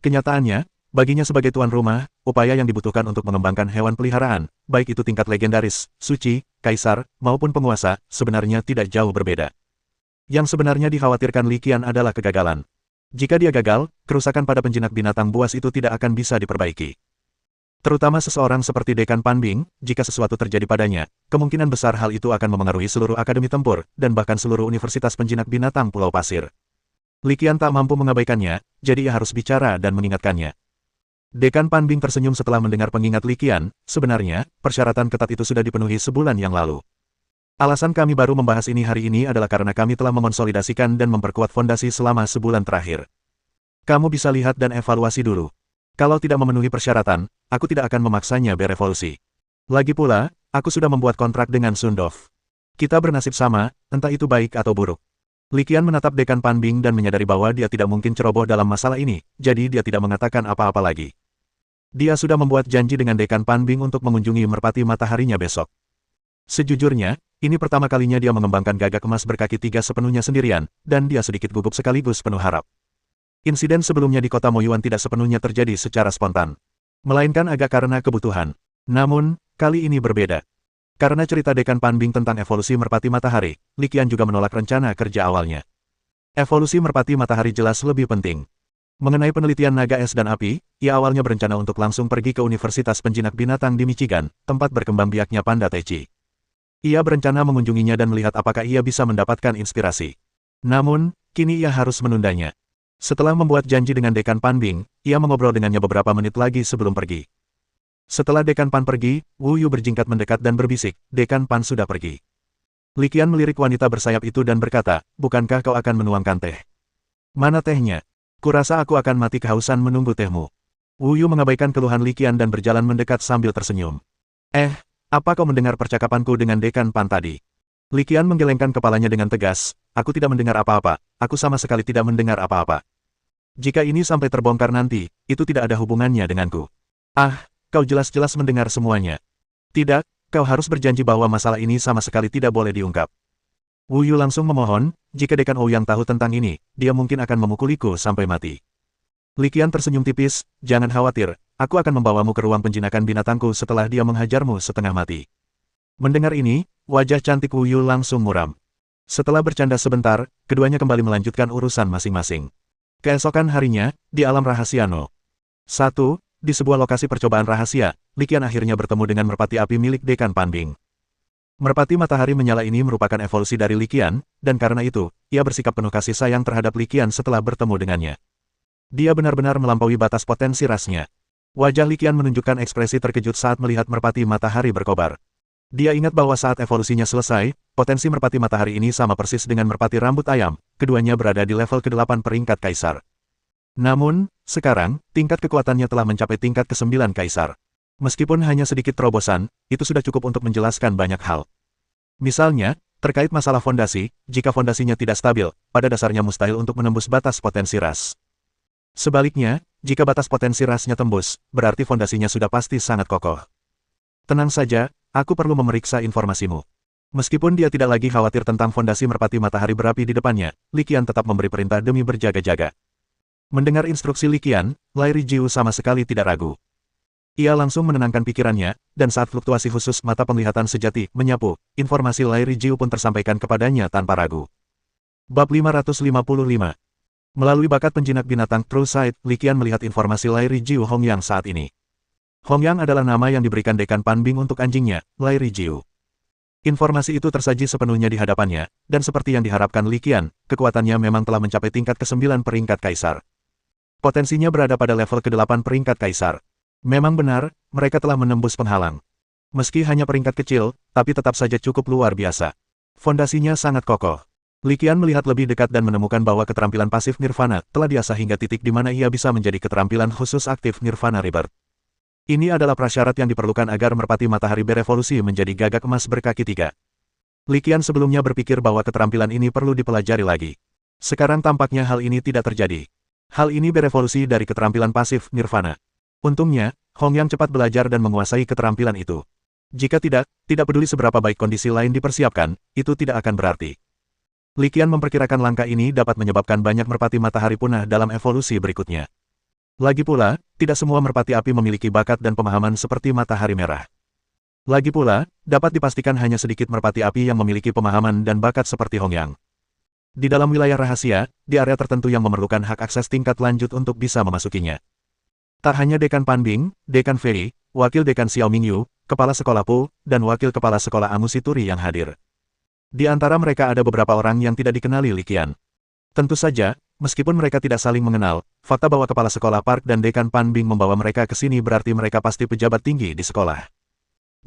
Kenyataannya, baginya sebagai tuan rumah, upaya yang dibutuhkan untuk mengembangkan hewan peliharaan, baik itu tingkat legendaris, suci, kaisar, maupun penguasa, sebenarnya tidak jauh berbeda. Yang sebenarnya dikhawatirkan Li Qian adalah kegagalan. Jika dia gagal, kerusakan pada penjinak binatang buas itu tidak akan bisa diperbaiki. Terutama seseorang seperti Dekan Pan Bing, jika sesuatu terjadi padanya, kemungkinan besar hal itu akan memengaruhi seluruh akademi tempur, dan bahkan seluruh universitas penjinak binatang Pulau Pasir. Li Qian tak mampu mengabaikannya, jadi ia harus bicara dan mengingatkannya. Dekan Pan Bing tersenyum setelah mendengar pengingat Li Qian, sebenarnya, persyaratan ketat itu sudah dipenuhi sebulan yang lalu. Alasan kami baru membahas ini hari ini adalah karena kami telah mengonsolidasikan dan memperkuat fondasi selama sebulan terakhir. Kamu bisa lihat dan evaluasi dulu. Kalau tidak memenuhi persyaratan, aku tidak akan memaksanya berevolusi. Lagi pula, aku sudah membuat kontrak dengan Sundov. Kita bernasib sama, entah itu baik atau buruk. Li Qian menatap Dekan Pan Bing dan menyadari bahwa dia tidak mungkin ceroboh dalam masalah ini, jadi dia tidak mengatakan apa-apa lagi. Dia sudah membuat janji dengan Dekan Pan Bing untuk mengunjungi merpati mataharinya besok. Sejujurnya, ini pertama kalinya dia mengembangkan gagak emas berkaki tiga sepenuhnya sendirian, dan dia sedikit gugup sekaligus penuh harap. Insiden sebelumnya di kota Moyuan tidak sepenuhnya terjadi secara spontan, melainkan agak karena kebutuhan. Namun, kali ini berbeda. Karena cerita Dekan Pan Bing tentang evolusi merpati matahari, Li Qian juga menolak rencana kerja awalnya. Evolusi merpati matahari jelas lebih penting. Mengenai penelitian naga es dan api, ia awalnya berencana untuk langsung pergi ke Universitas Penjinak Binatang di Michigan, tempat berkembang biaknya panda Taichi. Ia berencana mengunjunginya dan melihat apakah ia bisa mendapatkan inspirasi. Namun, kini ia harus menundanya. Setelah membuat janji dengan Dekan Pan Bing, ia mengobrol dengannya beberapa menit lagi sebelum pergi. Setelah Dekan Pan pergi, Wu Yu berjingkat mendekat dan berbisik, Dekan Pan sudah pergi. Li Qian melirik wanita bersayap itu dan berkata, bukankah kau akan menuangkan teh? Mana tehnya? Kurasa aku akan mati kehausan menunggu tehmu. Wu Yu mengabaikan keluhan Li Qian dan berjalan mendekat sambil tersenyum. Apa kau mendengar percakapanku dengan Dekan Pan tadi? Li Qian menggelengkan kepalanya dengan tegas, aku tidak mendengar apa-apa, aku sama sekali tidak mendengar apa-apa. Jika ini sampai terbongkar nanti, itu tidak ada hubungannya denganku. Kau jelas-jelas mendengar semuanya. Tidak, kau harus berjanji bahwa masalah ini sama sekali tidak boleh diungkap. Wu Yu langsung memohon, jika Dekan Ouyang tahu tentang ini, dia mungkin akan memukuliku sampai mati. Li Qian tersenyum tipis, jangan khawatir, aku akan membawamu ke ruang penjinakan binatangku setelah dia menghajarmu setengah mati. Mendengar ini, wajah cantik Wu Yu langsung muram. Setelah bercanda sebentar, keduanya kembali melanjutkan urusan masing-masing. Keesokan harinya, di alam rahasia No. 1, di sebuah lokasi percobaan rahasia, Li Qian akhirnya bertemu dengan merpati api milik Dekan Panbing. Merpati matahari menyala ini merupakan evolusi dari Li Qian, dan karena itu, ia bersikap penuh kasih sayang terhadap Li Qian setelah bertemu dengannya. Dia benar-benar melampaui batas potensi rasnya. Wajah Li Qian menunjukkan ekspresi terkejut saat melihat merpati matahari berkobar. Dia ingat bahwa saat evolusinya selesai, potensi merpati matahari ini sama persis dengan merpati rambut ayam, keduanya berada di level ke-8 peringkat kaisar. Namun, sekarang, tingkat kekuatannya telah mencapai tingkat ke-9 kaisar. Meskipun hanya sedikit terobosan, itu sudah cukup untuk menjelaskan banyak hal. Misalnya, terkait masalah fondasi, jika fondasinya tidak stabil, pada dasarnya mustahil untuk menembus batas potensi ras. Sebaliknya, jika batas potensi rasnya tembus, berarti fondasinya sudah pasti sangat kokoh. Tenang saja, aku perlu memeriksa informasimu. Meskipun dia tidak lagi khawatir tentang fondasi merpati matahari berapi di depannya, Li Qian tetap memberi perintah demi berjaga-jaga. Mendengar instruksi Li Qian, Lai Rijiu sama sekali tidak ragu. Ia langsung menenangkan pikirannya, dan saat fluktuasi khusus mata penglihatan sejati menyapu, informasi Lai Rijiu pun tersampaikan kepadanya tanpa ragu. Bab 555. Melalui bakat penjinak binatang True Sight, Li Qian melihat informasi Lai Rijiu Hongyang saat ini. Hongyang adalah nama yang diberikan Dekan Panbing untuk anjingnya, Lai Rijiu. Informasi itu tersaji sepenuhnya di hadapannya, dan seperti yang diharapkan Li Qian, kekuatannya memang telah mencapai tingkat ke-9 peringkat kaisar. Potensinya berada pada level ke-8 peringkat kaisar. Memang benar, mereka telah menembus penghalang. Meski hanya peringkat kecil, tapi tetap saja cukup luar biasa. Fondasinya sangat kokoh. Li Qian melihat lebih dekat dan menemukan bahwa keterampilan pasif Nirvana telah diasah hingga titik di mana ia bisa menjadi keterampilan khusus aktif Nirvana Rebirth. Ini adalah prasyarat yang diperlukan agar merpati matahari berevolusi menjadi gagak emas berkaki 3. Li Qian sebelumnya berpikir bahwa keterampilan ini perlu dipelajari lagi. Sekarang tampaknya hal ini tidak terjadi. Hal ini berevolusi dari keterampilan pasif Nirvana. Untungnya, Hongyang cepat belajar dan menguasai keterampilan itu. Jika tidak peduli seberapa baik kondisi lain dipersiapkan, itu tidak akan berarti. Li Qian memperkirakan langkah ini dapat menyebabkan banyak merpati matahari punah dalam evolusi berikutnya. Lagi pula, tidak semua merpati api memiliki bakat dan pemahaman seperti matahari merah. Lagi pula, dapat dipastikan hanya sedikit merpati api yang memiliki pemahaman dan bakat seperti Hongyang. Di dalam wilayah rahasia, di area tertentu yang memerlukan hak akses tingkat lanjut untuk bisa memasukinya. Tak hanya Dekan Panbing, Dekan Fei, Wakil Dekan Xiao Mingyu, Kepala Sekolah Pu, dan Wakil Kepala Sekolah Amusituri yang hadir. Di antara mereka ada beberapa orang yang tidak dikenali Li Qian. Tentu saja, meskipun mereka tidak saling mengenal, fakta bahwa Kepala Sekolah Park dan Dekan Panbing membawa mereka ke sini berarti mereka pasti pejabat tinggi di sekolah.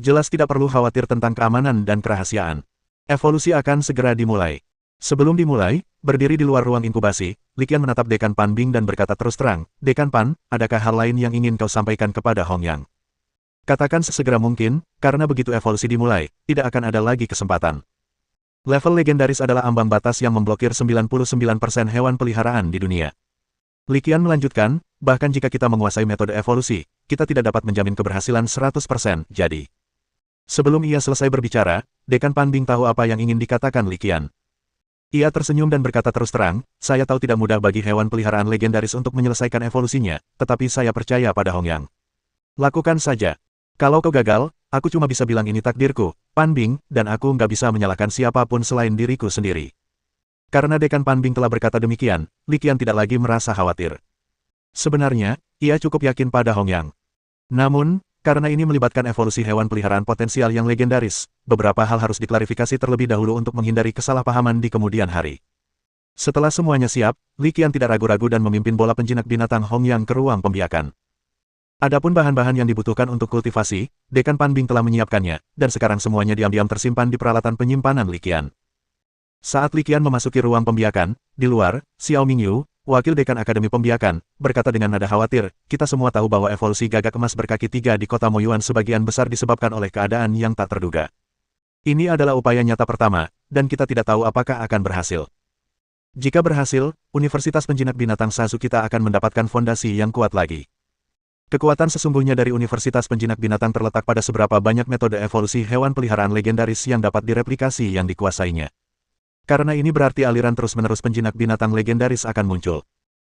Jelas tidak perlu khawatir tentang keamanan dan kerahasiaan. Evolusi akan segera dimulai. Sebelum dimulai, berdiri di luar ruang inkubasi, Li Qian menatap Dekan Panbing dan berkata terus terang, "Dekan Pan, adakah hal lain yang ingin kau sampaikan kepada Hongyang? Katakan sesegera mungkin, karena begitu evolusi dimulai, tidak akan ada lagi kesempatan." Level legendaris adalah ambang batas yang memblokir 99% hewan peliharaan di dunia. Li Qian melanjutkan, bahkan jika kita menguasai metode evolusi, kita tidak dapat menjamin keberhasilan 100%, jadi. Sebelum ia selesai berbicara, Dekan Panbing tahu apa yang ingin dikatakan Li Qian. Ia tersenyum dan berkata terus terang, "Saya tahu tidak mudah bagi hewan peliharaan legendaris untuk menyelesaikan evolusinya, tetapi saya percaya pada Hongyang. Lakukan saja. Kalau kau gagal, aku cuma bisa bilang ini takdirku, Panbing, dan aku nggak bisa menyalahkan siapapun selain diriku sendiri." Karena Dekan Panbing telah berkata demikian, Li Qian tidak lagi merasa khawatir. Sebenarnya, ia cukup yakin pada Hongyang. Namun, karena ini melibatkan evolusi hewan peliharaan potensial yang legendaris, beberapa hal harus diklarifikasi terlebih dahulu untuk menghindari kesalahpahaman di kemudian hari. Setelah semuanya siap, Li Qian tidak ragu-ragu dan memimpin bola penjinak binatang Hongyang ke ruang pembiakan. Adapun bahan-bahan yang dibutuhkan untuk kultivasi, Dekan Panbing telah menyiapkannya, dan sekarang semuanya diam-diam tersimpan di peralatan penyimpanan Li Qian. Saat Li Qian memasuki ruang pembiakan, di luar, Xiao Mingyu, Wakil Dekan Akademi Pembiakan, berkata dengan nada khawatir, "Kita semua tahu bahwa evolusi gagak emas berkaki 3 di kota Moyuan sebagian besar disebabkan oleh keadaan yang tak terduga. Ini adalah upaya nyata pertama, dan kita tidak tahu apakah akan berhasil. Jika berhasil, Universitas Penjinak Binatang Sasu kita akan mendapatkan fondasi yang kuat lagi." Kekuatan sesungguhnya dari Universitas Penjinak Binatang terletak pada seberapa banyak metode evolusi hewan peliharaan legendaris yang dapat direplikasi yang dikuasainya. Karena ini berarti aliran terus-menerus penjinak binatang legendaris akan muncul.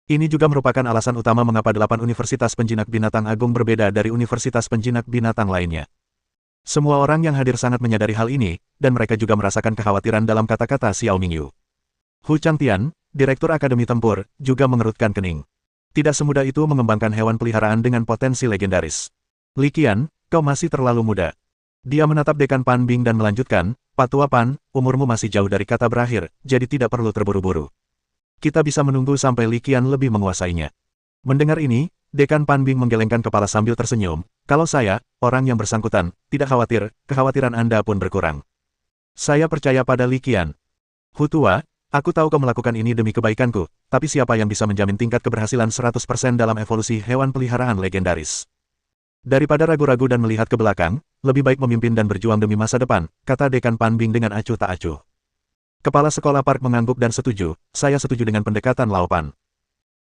Ini juga merupakan alasan utama mengapa 8 Universitas Penjinak Binatang Agung berbeda dari Universitas Penjinak Binatang lainnya. Semua orang yang hadir sangat menyadari hal ini, dan mereka juga merasakan kekhawatiran dalam kata-kata Xiao Mingyu. Hu Changtian, Direktur Akademi Tempur, juga mengerutkan kening. Tidak semudah itu mengembangkan hewan peliharaan dengan potensi legendaris. Li Qian, kau masih terlalu muda. Dia menatap Dekan Pan Bing dan melanjutkan, Pak Tua Pan, umurmu masih jauh dari kata berakhir, jadi tidak perlu terburu-buru. Kita bisa menunggu sampai Li Qian lebih menguasainya. Mendengar ini, Dekan Pan Bing menggelengkan kepala sambil tersenyum. Kalau saya, orang yang bersangkutan, tidak khawatir, kekhawatiran Anda pun berkurang. Saya percaya pada Li Qian. Hu Tua, aku tahu kau melakukan ini demi kebaikanku, tapi siapa yang bisa menjamin tingkat keberhasilan 100% dalam evolusi hewan peliharaan legendaris? Daripada ragu-ragu dan melihat ke belakang, lebih baik memimpin dan berjuang demi masa depan, kata Dekan Pan Bing dengan acuh tak acuh. Kepala sekolah park mengangguk dan setuju, saya setuju dengan pendekatan Lao Pan.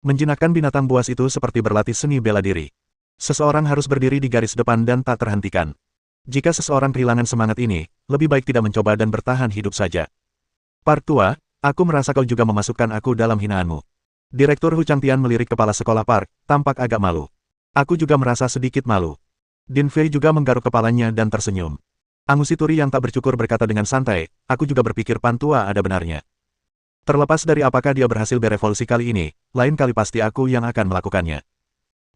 Menjinakkan binatang buas itu seperti berlatih seni bela diri. Seseorang harus berdiri di garis depan dan tak terhentikan. Jika seseorang kehilangan semangat ini, lebih baik tidak mencoba dan bertahan hidup saja. Park Tua, aku merasa kau juga memasukkan aku dalam hinaanmu. Direktur Hu Changtian melirik kepala sekolah park, tampak agak malu. Aku juga merasa sedikit malu. Din Fei juga menggaruk kepalanya dan tersenyum. Angusituri yang tak bercukur berkata dengan santai, aku juga berpikir Pan Tua ada benarnya. Terlepas dari apakah dia berhasil berevolusi kali ini, lain kali pasti aku yang akan melakukannya.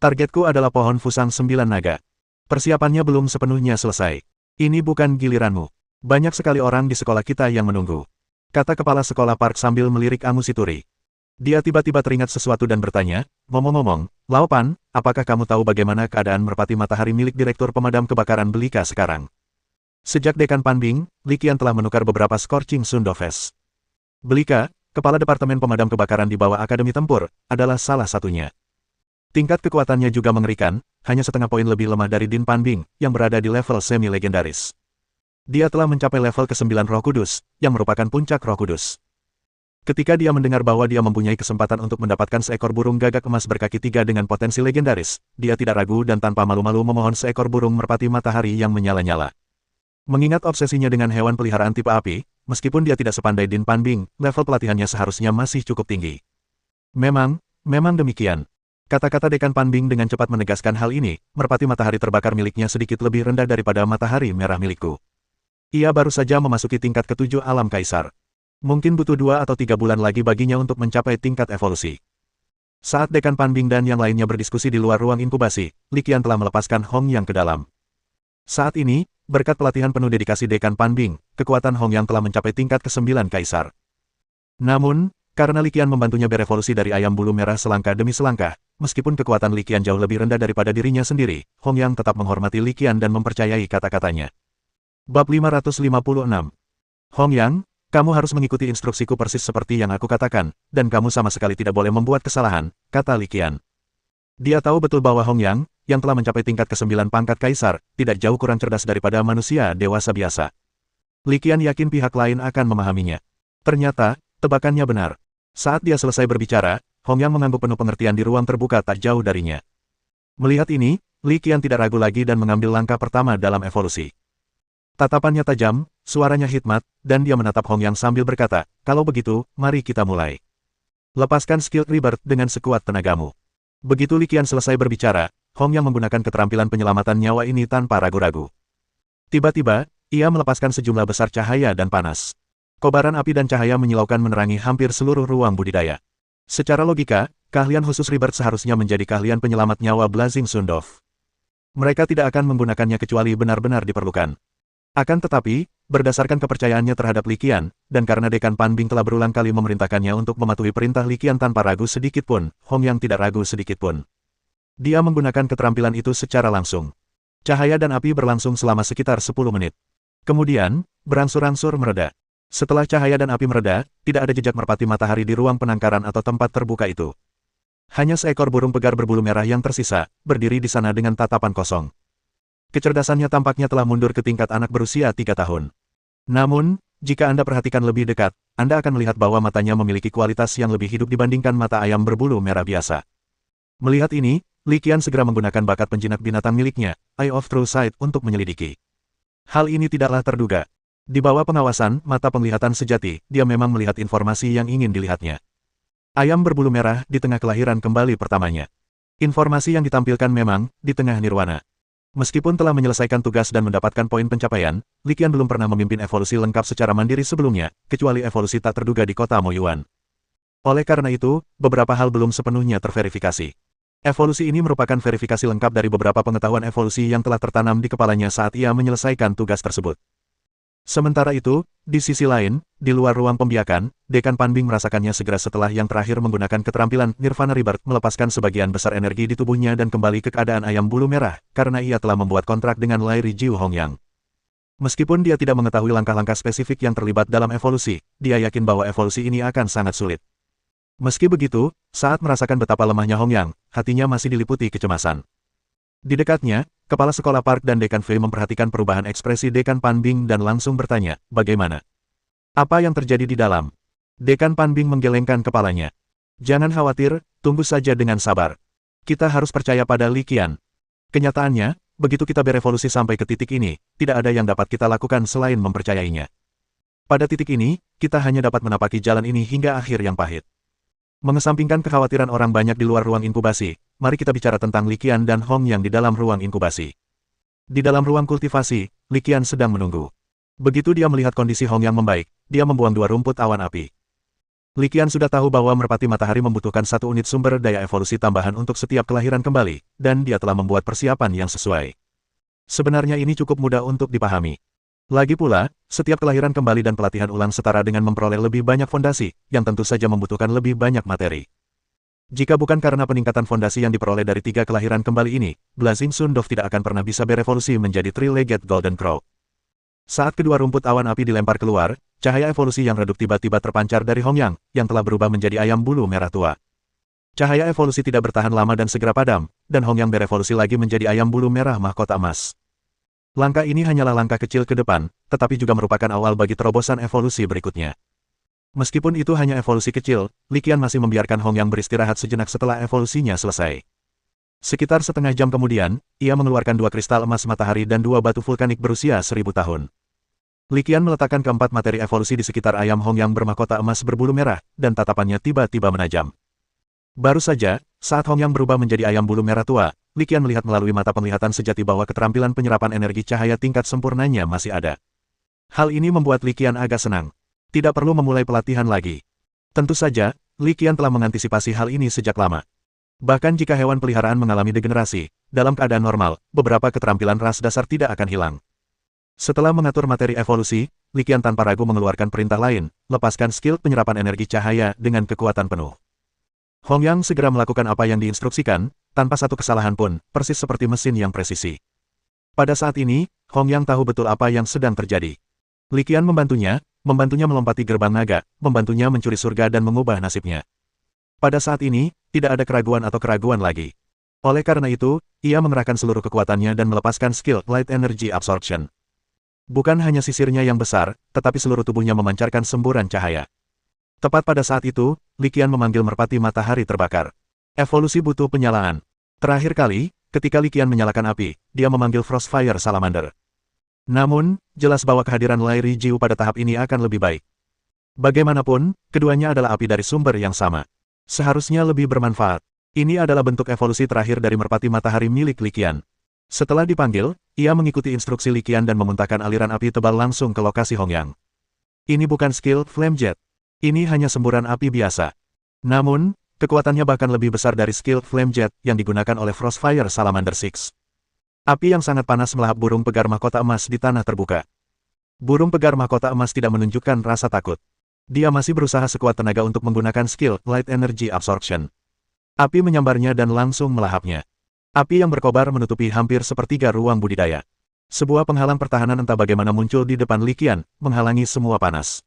Targetku adalah pohon Fusang 9 naga. Persiapannya belum sepenuhnya selesai. Ini bukan giliranmu. Banyak sekali orang di sekolah kita yang menunggu. Kata kepala sekolah park sambil melirik Angusituri. Dia tiba-tiba teringat sesuatu dan bertanya, ngomong-ngomong, Lao Pan, apakah kamu tahu bagaimana keadaan merpati matahari milik Direktur Pemadam Kebakaran Belika sekarang? Sejak Dekan Pan Bing, Li Qian telah menukar beberapa Scorching Sundofes. Belika, kepala Departemen Pemadam Kebakaran di bawah Akademi Tempur, adalah salah satunya. Tingkat kekuatannya juga mengerikan, hanya setengah poin lebih lemah dari Din Pan Bing, yang berada di level semi-legendaris. Dia telah mencapai level ke-9 Roh Kudus, yang merupakan puncak Roh Kudus. Ketika dia mendengar bahwa dia mempunyai kesempatan untuk mendapatkan seekor burung gagak emas berkaki 3 dengan potensi legendaris, dia tidak ragu dan tanpa malu-malu memohon seekor burung merpati matahari yang menyala-nyala. Mengingat obsesinya dengan hewan peliharaan tipe api, meskipun dia tidak sepandai Din Pan Bing, level pelatihannya seharusnya masih cukup tinggi. Memang demikian. Kata-kata Dekan Pan Bing dengan cepat menegaskan hal ini, merpati matahari terbakar miliknya sedikit lebih rendah daripada matahari merah milikku. Ia baru saja memasuki tingkat ke-7 alam kaisar. Mungkin butuh 2 atau 3 bulan lagi baginya untuk mencapai tingkat evolusi. Saat Dekan Pan Bing dan yang lainnya berdiskusi di luar ruang inkubasi, Li Qian telah melepaskan Hong Yang ke dalam. Saat ini, berkat pelatihan penuh dedikasi Dekan Pan Bing, kekuatan Hong Yang telah mencapai tingkat ke-9 kaisar. Namun, karena Li Qian membantunya berevolusi dari ayam bulu merah selangkah demi selangkah, meskipun kekuatan Li Qian jauh lebih rendah daripada dirinya sendiri, Hong Yang tetap menghormati Li Qian dan mempercayai kata-katanya. Bab 556. Hong Yang, kamu harus mengikuti instruksiku persis seperti yang aku katakan, dan kamu sama sekali tidak boleh membuat kesalahan, kata Li Qian. Dia tahu betul bahwa Hong Yang, yang telah mencapai tingkat ke-9 pangkat kaisar, tidak jauh kurang cerdas daripada manusia dewasa biasa. Li Qian yakin pihak lain akan memahaminya. Ternyata, tebakannya benar. Saat dia selesai berbicara, Hong Yang mengangguk penuh pengertian di ruang terbuka tak jauh darinya. Melihat ini, Li Qian tidak ragu lagi dan mengambil langkah pertama dalam evolusi. Tatapannya tajam, suaranya hikmat, dan dia menatap Hong Yang sambil berkata, kalau begitu, mari kita mulai. Lepaskan skill Rebirth dengan sekuat tenagamu. Begitu Li Qian selesai berbicara, Hong Yang menggunakan keterampilan penyelamatan nyawa ini tanpa ragu-ragu. Tiba-tiba, ia melepaskan sejumlah besar cahaya dan panas. Kobaran api dan cahaya menyilaukan menerangi hampir seluruh ruang budidaya. Secara logika, keahlian khusus Rebirth seharusnya menjadi keahlian penyelamat nyawa Blazing Sundof. Mereka tidak akan menggunakannya kecuali benar-benar diperlukan. Akan tetapi, berdasarkan kepercayaannya terhadap Li Qian, dan karena Dekan Pan Bing telah berulang kali memerintahkannya untuk mematuhi perintah Li Qian tanpa ragu sedikit pun, Hong Yang tidak ragu sedikit pun. Dia menggunakan keterampilan itu secara langsung. Cahaya dan api berlangsung selama sekitar 10 menit. Kemudian, berangsur-angsur mereda. Setelah cahaya dan api mereda, tidak ada jejak merpati matahari di ruang penangkaran atau tempat terbuka itu. Hanya seekor burung pegar berbulu merah yang tersisa, berdiri di sana dengan tatapan kosong. Kecerdasannya tampaknya telah mundur ke tingkat anak berusia 3 tahun. Namun, jika Anda perhatikan lebih dekat, Anda akan melihat bahwa matanya memiliki kualitas yang lebih hidup dibandingkan mata ayam berbulu merah biasa. Melihat ini, Li Qian segera menggunakan bakat penjinak binatang miliknya, Eye of True Sight, untuk menyelidiki. Hal ini tidaklah terduga. Di bawah pengawasan, mata penglihatan sejati, dia memang melihat informasi yang ingin dilihatnya. Ayam berbulu merah di tengah kelahiran kembali pertamanya. Informasi yang ditampilkan memang di tengah nirwana. Meskipun telah menyelesaikan tugas dan mendapatkan poin pencapaian, Li Qian belum pernah memimpin evolusi lengkap secara mandiri sebelumnya, kecuali evolusi tak terduga di kota Moyuan. Oleh karena itu, beberapa hal belum sepenuhnya terverifikasi. Evolusi ini merupakan verifikasi lengkap dari beberapa pengetahuan evolusi yang telah tertanam di kepalanya saat ia menyelesaikan tugas tersebut. Sementara itu, di sisi lain, di luar ruang pembiakan, Dekan Panbing merasakannya segera setelah yang terakhir menggunakan keterampilan Nirvana Rebirth melepaskan sebagian besar energi di tubuhnya dan kembali ke keadaan ayam bulu merah, karena ia telah membuat kontrak dengan Lai Rijiu Hongyang. Meskipun dia tidak mengetahui langkah-langkah spesifik yang terlibat dalam evolusi, dia yakin bahwa evolusi ini akan sangat sulit. Meski begitu, saat merasakan betapa lemahnya Hongyang, hatinya masih diliputi kecemasan. Di dekatnya, Kepala Sekolah Park dan Dekan Fei memperhatikan perubahan ekspresi Dekan Panbing dan langsung bertanya, bagaimana? Apa yang terjadi di dalam? Dekan Panbing menggelengkan kepalanya. Jangan khawatir, tunggu saja dengan sabar. Kita harus percaya pada Li Qian. Kenyataannya, begitu kita berevolusi sampai ke titik ini, tidak ada yang dapat kita lakukan selain mempercayainya. Pada titik ini, kita hanya dapat menapaki jalan ini hingga akhir yang pahit. Mengesampingkan kekhawatiran orang banyak di luar ruang inkubasi, mari kita bicara tentang Li Qian dan Hongyang di dalam ruang inkubasi. Di dalam ruang kultivasi, Li Qian sedang menunggu. Begitu dia melihat kondisi Hongyang membaik, dia membuang 2 rumput awan api. Li Qian sudah tahu bahwa merpati matahari membutuhkan 1 unit sumber daya evolusi tambahan untuk setiap kelahiran kembali, dan dia telah membuat persiapan yang sesuai. Sebenarnya ini cukup mudah untuk dipahami. Lagi pula, setiap kelahiran kembali dan pelatihan ulang setara dengan memperoleh lebih banyak fondasi, yang tentu saja membutuhkan lebih banyak materi. Jika bukan karena peningkatan fondasi yang diperoleh dari 3 kelahiran kembali ini, Blazing Sundov tidak akan pernah bisa berevolusi menjadi Three-Legged Golden Crow. Saat kedua rumput awan api dilempar keluar, cahaya evolusi yang redup tiba-tiba terpancar dari Hongyang, yang telah berubah menjadi ayam bulu merah tua. Cahaya evolusi tidak bertahan lama dan segera padam, dan Hongyang berevolusi lagi menjadi ayam bulu merah mahkota emas. Langkah ini hanyalah langkah kecil ke depan, tetapi juga merupakan awal bagi terobosan evolusi berikutnya. Meskipun itu hanya evolusi kecil, Li Qian masih membiarkan Hongyang beristirahat sejenak setelah evolusinya selesai. Sekitar setengah jam kemudian, ia mengeluarkan 2 kristal emas matahari dan 2 batu vulkanik berusia 1000 tahun. Li Qian meletakkan keempat materi evolusi di sekitar ayam Hongyang bermahkota emas berbulu merah, dan tatapannya tiba-tiba menajam. Baru saja, saat Hongyang berubah menjadi ayam bulu merah tua, Li Qian melihat melalui mata penglihatan sejati bahwa keterampilan penyerapan energi cahaya tingkat sempurnanya masih ada. Hal ini membuat Li Qian agak senang. Tidak perlu memulai pelatihan lagi. Tentu saja, Li Qian telah mengantisipasi hal ini sejak lama. Bahkan jika hewan peliharaan mengalami degenerasi, dalam keadaan normal, beberapa keterampilan ras dasar tidak akan hilang. Setelah mengatur materi evolusi, Li Qian tanpa ragu mengeluarkan perintah lain, lepaskan skill penyerapan energi cahaya dengan kekuatan penuh. Hongyang segera melakukan apa yang diinstruksikan, tanpa satu kesalahan pun, persis seperti mesin yang presisi. Pada saat ini, Hongyang tahu betul apa yang sedang terjadi. Li Qian membantunya melompati gerbang naga, membantunya mencuri surga dan mengubah nasibnya. Pada saat ini, tidak ada keraguan lagi. Oleh karena itu, ia mengerahkan seluruh kekuatannya dan melepaskan skill Light Energy Absorption. Bukan hanya sisirnya yang besar, tetapi seluruh tubuhnya memancarkan semburan cahaya. Tepat pada saat itu, Li Qian memanggil merpati matahari terbakar. Evolusi butuh penyalaan. Terakhir kali, ketika Li Qian menyalakan api, dia memanggil Frostfire Salamander. Namun, jelas bahwa kehadiran Lai Rijiu pada tahap ini akan lebih baik. Bagaimanapun, keduanya adalah api dari sumber yang sama. Seharusnya lebih bermanfaat. Ini adalah bentuk evolusi terakhir dari merpati matahari milik Li Qian. Setelah dipanggil, ia mengikuti instruksi Li Qian dan memuntahkan aliran api tebal langsung ke lokasi Hongyang. Ini bukan skill Flame Jet. Ini hanya semburan api biasa. Namun, kekuatannya bahkan lebih besar dari skill Flame Jet yang digunakan oleh Frostfire Salamander 6. Api yang sangat panas melahap burung pegar mahkota emas di tanah terbuka. Burung pegar mahkota emas tidak menunjukkan rasa takut. Dia masih berusaha sekuat tenaga untuk menggunakan skill Light Energy Absorption. Api menyambarnya dan langsung melahapnya. Api yang berkobar menutupi hampir sepertiga ruang budidaya. Sebuah penghalang pertahanan entah bagaimana muncul di depan Li Qian, menghalangi semua panas.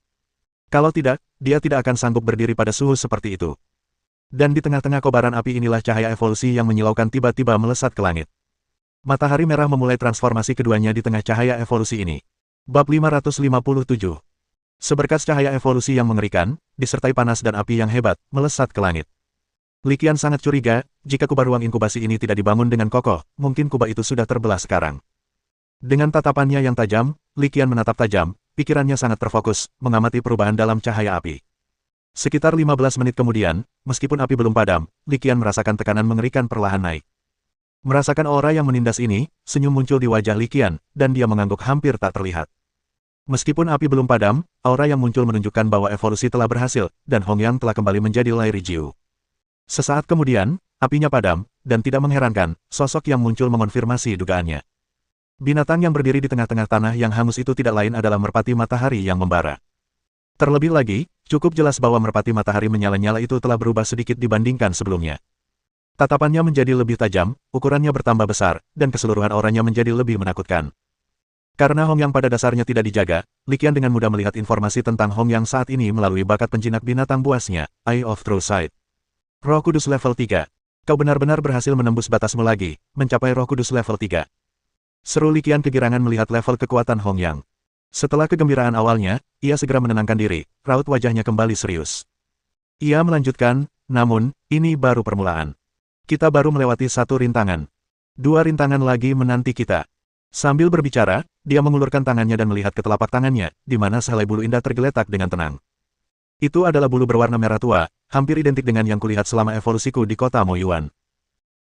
Kalau tidak, dia tidak akan sanggup berdiri pada suhu seperti itu. Dan di tengah-tengah kobaran api inilah cahaya evolusi yang menyilaukan tiba-tiba melesat ke langit. Matahari merah memulai transformasi keduanya di tengah cahaya evolusi ini. Bab 557. Seberkas cahaya evolusi yang mengerikan, disertai panas dan api yang hebat, melesat ke langit. Li Qian sangat curiga, jika kubah ruang inkubasi ini tidak dibangun dengan kokoh, mungkin kubah itu sudah terbelah sekarang. Dengan tatapannya yang tajam, Li Qian menatap tajam, pikirannya sangat terfokus, mengamati perubahan dalam cahaya api. Sekitar 15 menit kemudian, meskipun api belum padam, Li Qian merasakan tekanan mengerikan perlahan naik. Merasakan aura yang menindas ini, senyum muncul di wajah Li Qian, dan dia mengangguk hampir tak terlihat. Meskipun api belum padam, aura yang muncul menunjukkan bahwa evolusi telah berhasil, dan Hong Yang telah kembali menjadi Lai Rijiu. Sesaat kemudian, apinya padam, dan tidak mengherankan, sosok yang muncul mengonfirmasi dugaannya. Binatang yang berdiri di tengah-tengah tanah yang hangus itu tidak lain adalah merpati matahari yang membara. Terlebih lagi, cukup jelas bahwa merpati matahari menyala-nyala itu telah berubah sedikit dibandingkan sebelumnya. Tatapannya menjadi lebih tajam, ukurannya bertambah besar, dan keseluruhan auranya menjadi lebih menakutkan. Karena Hong Yang pada dasarnya tidak dijaga, Li Qian dengan mudah melihat informasi tentang Hong Yang saat ini melalui bakat penjinak binatang buasnya, Eye of True Sight. Roh Kudus level 3. Kau benar-benar berhasil menembus batasmu lagi, mencapai Roh Kudus level 3. Seru Li Qian kegirangan melihat level kekuatan Hong Yang. Setelah kegembiraan awalnya, ia segera menenangkan diri, raut wajahnya kembali serius. Ia melanjutkan, namun, ini baru permulaan. Kita baru melewati satu rintangan. 2 rintangan lagi menanti kita. Sambil berbicara, dia mengulurkan tangannya dan melihat ke telapak tangannya, di mana sehelai bulu indah tergeletak dengan tenang. Itu adalah bulu berwarna merah tua, hampir identik dengan yang kulihat selama evolusiku di kota Moyuan.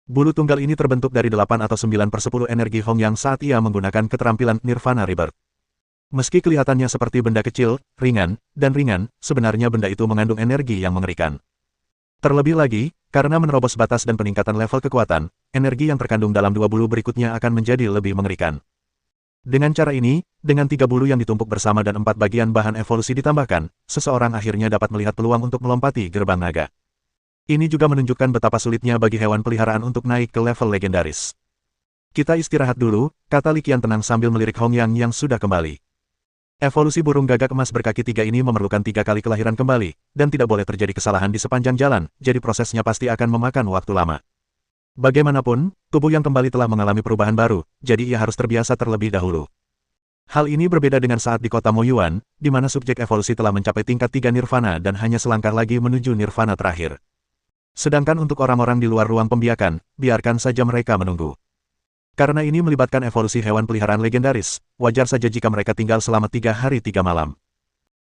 Bulu tunggal ini terbentuk dari 8 atau 9/10 energi Hong Yang saat ia menggunakan keterampilan Nirvana Rebirth. Meski kelihatannya seperti benda kecil, ringan, sebenarnya benda itu mengandung energi yang mengerikan. Terlebih lagi, karena menerobos batas dan peningkatan level kekuatan, energi yang terkandung dalam 2 bulu berikutnya akan menjadi lebih mengerikan. Dengan cara ini, dengan 3 bulu yang ditumpuk bersama dan 4 bagian bahan evolusi ditambahkan, seseorang akhirnya dapat melihat peluang untuk melompati gerbang naga. Ini juga menunjukkan betapa sulitnya bagi hewan peliharaan untuk naik ke level legendaris. Kita istirahat dulu, kata Li Qian tenang sambil melirik Hong yang sudah kembali. Evolusi burung gagak emas berkaki 3 ini memerlukan 3 kali kelahiran kembali, dan tidak boleh terjadi kesalahan di sepanjang jalan, jadi prosesnya pasti akan memakan waktu lama. Bagaimanapun, tubuh yang kembali telah mengalami perubahan baru, jadi ia harus terbiasa terlebih dahulu. Hal ini berbeda dengan saat di kota Moyuan, di mana subjek evolusi telah mencapai tingkat 3 nirvana dan hanya selangkah lagi menuju nirvana terakhir. Sedangkan untuk orang-orang di luar ruang pembiakan, biarkan saja mereka menunggu. Karena ini melibatkan evolusi hewan peliharaan legendaris, wajar saja jika mereka tinggal selama 3 hari 3 malam.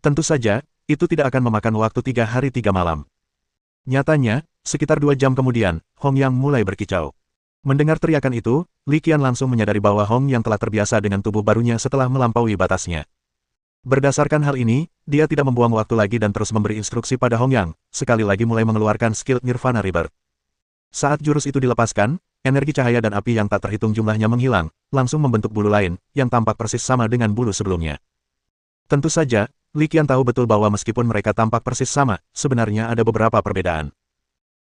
Tentu saja, itu tidak akan memakan waktu 3 hari 3 malam. Nyatanya, sekitar 2 jam kemudian, Hong Yang mulai berkicau. Mendengar teriakan itu, Li Qian langsung menyadari bahwa Hong Yang telah terbiasa dengan tubuh barunya setelah melampaui batasnya. Berdasarkan hal ini, dia tidak membuang waktu lagi dan terus memberi instruksi pada Hong Yang, sekali lagi mulai mengeluarkan skill Nirvana Rebirth. Saat jurus itu dilepaskan, energi cahaya dan api yang tak terhitung jumlahnya menghilang, langsung membentuk bulu lain, yang tampak persis sama dengan bulu sebelumnya. Tentu saja, Li Qian tahu betul bahwa meskipun mereka tampak persis sama, sebenarnya ada beberapa perbedaan.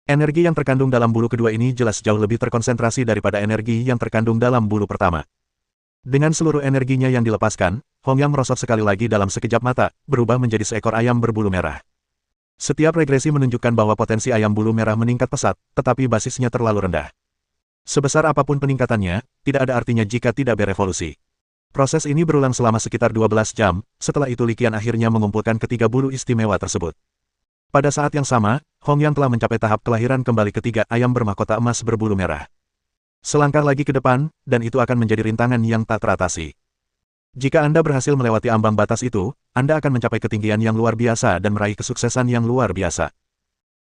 Energi yang terkandung dalam bulu kedua ini jelas jauh lebih terkonsentrasi daripada energi yang terkandung dalam bulu pertama. Dengan seluruh energinya yang dilepaskan, Hong Yang merosot sekali lagi dalam sekejap mata, berubah menjadi seekor ayam berbulu merah. Setiap regresi menunjukkan bahwa potensi ayam bulu merah meningkat pesat, tetapi basisnya terlalu rendah. Sebesar apapun peningkatannya, tidak ada artinya jika tidak berevolusi. Proses ini berulang selama sekitar 12 jam, setelah itu Li Qian akhirnya mengumpulkan ketiga bulu istimewa tersebut. Pada saat yang sama, Hong Yang telah mencapai tahap kelahiran kembali ketiga ayam bermahkota emas berbulu merah. Selangkah lagi ke depan, dan itu akan menjadi rintangan yang tak teratasi. Jika Anda berhasil melewati ambang batas itu, Anda akan mencapai ketinggian yang luar biasa dan meraih kesuksesan yang luar biasa.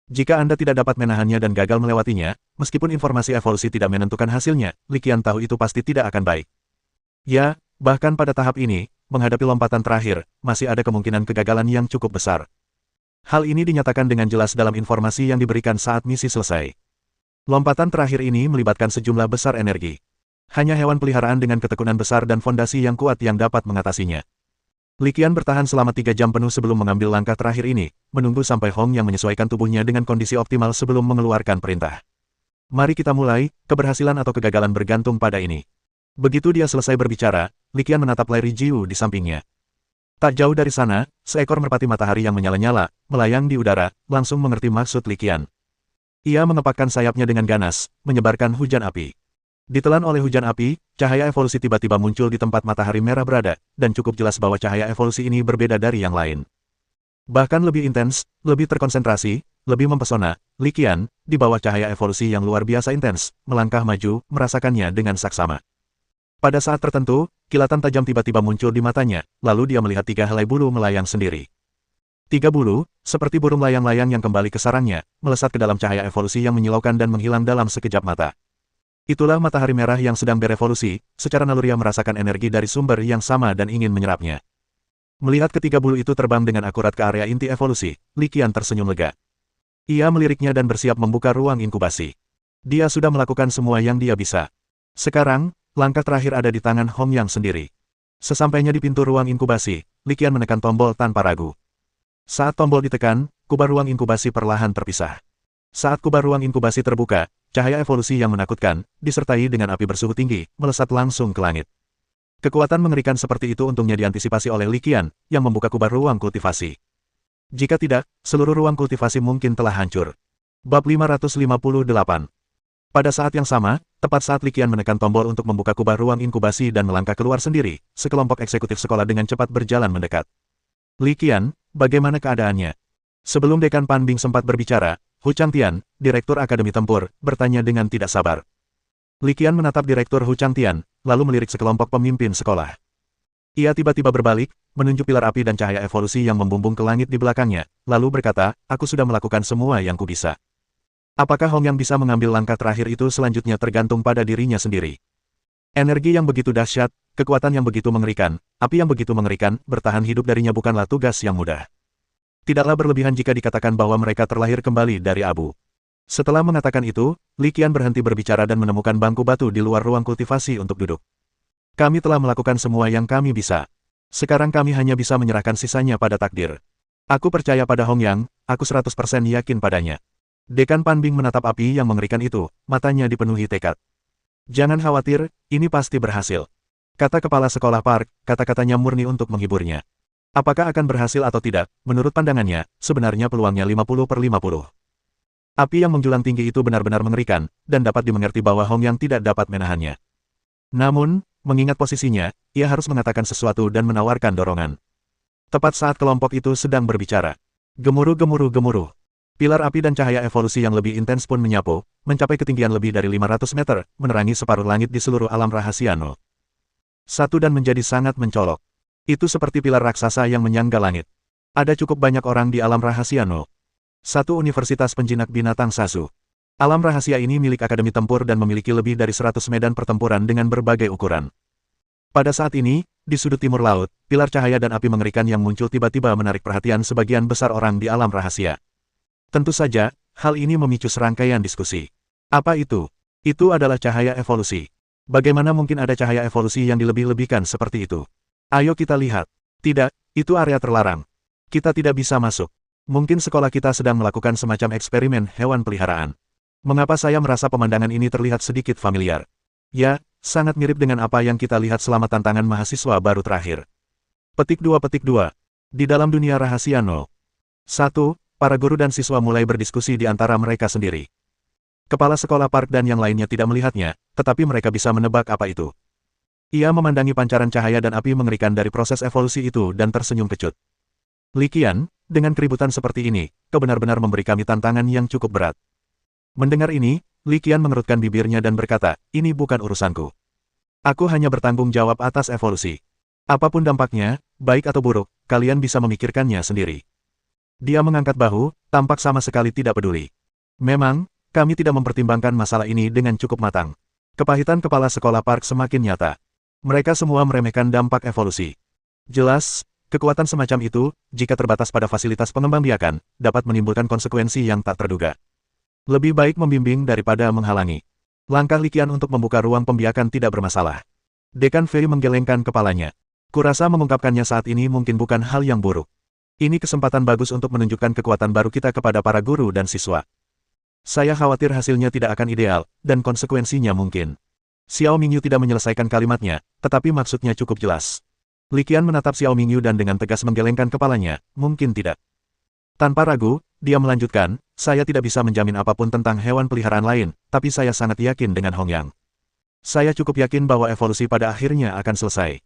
Jika Anda tidak dapat menahannya dan gagal melewatinya, meskipun informasi evolusi tidak menentukan hasilnya, Li Qian tahu itu pasti tidak akan baik. Ya, bahkan pada tahap ini, menghadapi lompatan terakhir, masih ada kemungkinan kegagalan yang cukup besar. Hal ini dinyatakan dengan jelas dalam informasi yang diberikan saat misi selesai. Lompatan terakhir ini melibatkan sejumlah besar energi. Hanya hewan peliharaan dengan ketekunan besar dan fondasi yang kuat yang dapat mengatasinya. Li Qian bertahan selama 3 jam penuh sebelum mengambil langkah terakhir ini, menunggu sampai Hong Yang menyesuaikan tubuhnya dengan kondisi optimal sebelum mengeluarkan perintah. Mari kita mulai, keberhasilan atau kegagalan bergantung pada ini. Begitu dia selesai berbicara, Li Qian menatap Lai Rijiu di sampingnya. Tak jauh dari sana, seekor merpati matahari yang menyala-nyala, melayang di udara, langsung mengerti maksud Li Qian. Ia mengepakkan sayapnya dengan ganas, menyebarkan hujan api. Ditelan oleh hujan api, cahaya evolusi tiba-tiba muncul di tempat matahari merah berada, dan cukup jelas bahwa cahaya evolusi ini berbeda dari yang lain. Bahkan lebih intens, lebih terkonsentrasi, lebih mempesona, Li Qian, di bawah cahaya evolusi yang luar biasa intens, melangkah maju, merasakannya dengan saksama. Pada saat tertentu, kilatan tajam tiba-tiba muncul di matanya, lalu dia melihat 3 helai bulu melayang sendiri. Tiga bulu, seperti burung layang-layang yang kembali ke sarangnya, melesat ke dalam cahaya evolusi yang menyilaukan dan menghilang dalam sekejap mata. Itulah matahari merah yang sedang berevolusi, secara naluriah merasakan energi dari sumber yang sama dan ingin menyerapnya. Melihat ketiga bulu itu terbang dengan akurat ke area inti evolusi, Li Qian tersenyum lega. Ia meliriknya dan bersiap membuka ruang inkubasi. Dia sudah melakukan semua yang dia bisa. Sekarang, langkah terakhir ada di tangan Hong Yang sendiri. Sesampainya di pintu ruang inkubasi, Li Qian menekan tombol tanpa ragu. Saat tombol ditekan, kubah ruang inkubasi perlahan terpisah. Saat kubah ruang inkubasi terbuka, cahaya evolusi yang menakutkan, disertai dengan api bersuhu tinggi, melesat langsung ke langit. Kekuatan mengerikan seperti itu untungnya diantisipasi oleh Li Qian, yang membuka kubah ruang kultivasi. Jika tidak, seluruh ruang kultivasi mungkin telah hancur. Bab 558. Pada saat yang sama, tepat saat Li Qian menekan tombol untuk membuka kubah ruang inkubasi dan melangkah keluar sendiri, sekelompok eksekutif sekolah dengan cepat berjalan mendekat. Li Qian, bagaimana keadaannya? Sebelum Dekan Pan Bing sempat berbicara, Hu Changtian, Direktur Akademi Tempur, bertanya dengan tidak sabar. Li Qian menatap Direktur Hu Changtian, lalu melirik sekelompok pemimpin sekolah. Ia tiba-tiba berbalik, menunjuk pilar api dan cahaya evolusi yang membumbung ke langit di belakangnya, lalu berkata, aku sudah melakukan semua yang kubisa. Apakah Hong Yang bisa mengambil langkah terakhir itu selanjutnya tergantung pada dirinya sendiri. Energi yang begitu dahsyat, kekuatan yang begitu mengerikan, api yang begitu mengerikan, bertahan hidup darinya bukanlah tugas yang mudah. Tidaklah berlebihan jika dikatakan bahwa mereka terlahir kembali dari abu. Setelah mengatakan itu, Li Qian berhenti berbicara dan menemukan bangku batu di luar ruang kultivasi untuk duduk. Kami telah melakukan semua yang kami bisa. Sekarang kami hanya bisa menyerahkan sisanya pada takdir. Aku percaya pada Hong Yang, aku 100% yakin padanya. Dekan Pan Bing menatap api yang mengerikan itu, matanya dipenuhi tekad. Jangan khawatir, ini pasti berhasil. Kata kepala sekolah Park, kata-katanya murni untuk menghiburnya. Apakah akan berhasil atau tidak, menurut pandangannya, sebenarnya peluangnya 50/50. Api yang menjulang tinggi itu benar-benar mengerikan, dan dapat dimengerti bahwa Hong Yang tidak dapat menahannya. Namun, mengingat posisinya, ia harus mengatakan sesuatu dan menawarkan dorongan. Tepat saat kelompok itu sedang berbicara. Gemuruh-gemuruh-gemuruh. Pilar api dan cahaya evolusi yang lebih intens pun menyapu, mencapai ketinggian lebih dari 500 meter, menerangi separuh langit di seluruh alam rahasia Nol. Satu dan menjadi sangat mencolok. Itu seperti pilar raksasa yang menyangga langit. Ada cukup banyak orang di alam rahasia Nol. Satu Universitas Penjinak Binatang Sasu. Alam rahasia ini milik Akademi Tempur dan memiliki lebih dari 100 medan pertempuran dengan berbagai ukuran. Pada saat ini, di sudut timur laut, pilar cahaya dan api mengerikan yang muncul tiba-tiba menarik perhatian sebagian besar orang di alam rahasia. Tentu saja, hal ini memicu serangkaian diskusi. Apa itu? Itu adalah cahaya evolusi. Bagaimana mungkin ada cahaya evolusi yang dilebih-lebihkan seperti itu? Ayo kita lihat. Tidak, itu area terlarang. Kita tidak bisa masuk. Mungkin sekolah kita sedang melakukan semacam eksperimen hewan peliharaan. Mengapa saya merasa pemandangan ini terlihat sedikit familiar? Ya, sangat mirip dengan apa yang kita lihat selama tantangan mahasiswa baru terakhir. Petik 2. Di dalam dunia rahasia Nol. 1. Para guru dan siswa mulai berdiskusi di antara mereka sendiri. Kepala sekolah Park dan yang lainnya tidak melihatnya, tetapi mereka bisa menebak apa itu. Ia memandangi pancaran cahaya dan api mengerikan dari proses evolusi itu dan tersenyum kecut. Li Qian, dengan keributan seperti ini, kau benar-benar memberi kami tantangan yang cukup berat. Mendengar ini, Li Qian mengerutkan bibirnya dan berkata, ini bukan urusanku. Aku hanya bertanggung jawab atas evolusi. Apapun dampaknya, baik atau buruk, kalian bisa memikirkannya sendiri. Dia mengangkat bahu, tampak sama sekali tidak peduli. Memang, kami tidak mempertimbangkan masalah ini dengan cukup matang. Kepahitan kepala sekolah Park semakin nyata. Mereka semua meremehkan dampak evolusi. Jelas, kekuatan semacam itu, jika terbatas pada fasilitas pengembangbiakan, dapat menimbulkan konsekuensi yang tak terduga. Lebih baik membimbing daripada menghalangi. Langkah Li Qian untuk membuka ruang pembiakan tidak bermasalah. Dekan Fei menggelengkan kepalanya. Kurasa mengungkapkannya saat ini mungkin bukan hal yang buruk. Ini kesempatan bagus untuk menunjukkan kekuatan baru kita kepada para guru dan siswa. Saya khawatir hasilnya tidak akan ideal, dan konsekuensinya mungkin. Xiao Mingyu tidak menyelesaikan kalimatnya, tetapi maksudnya cukup jelas. Li Qian menatap Xiao Mingyu dan dengan tegas menggelengkan kepalanya, mungkin tidak. Tanpa ragu, dia melanjutkan, saya tidak bisa menjamin apapun tentang hewan peliharaan lain, tapi saya sangat yakin dengan Hong Yang. Saya cukup yakin bahwa evolusi pada akhirnya akan selesai.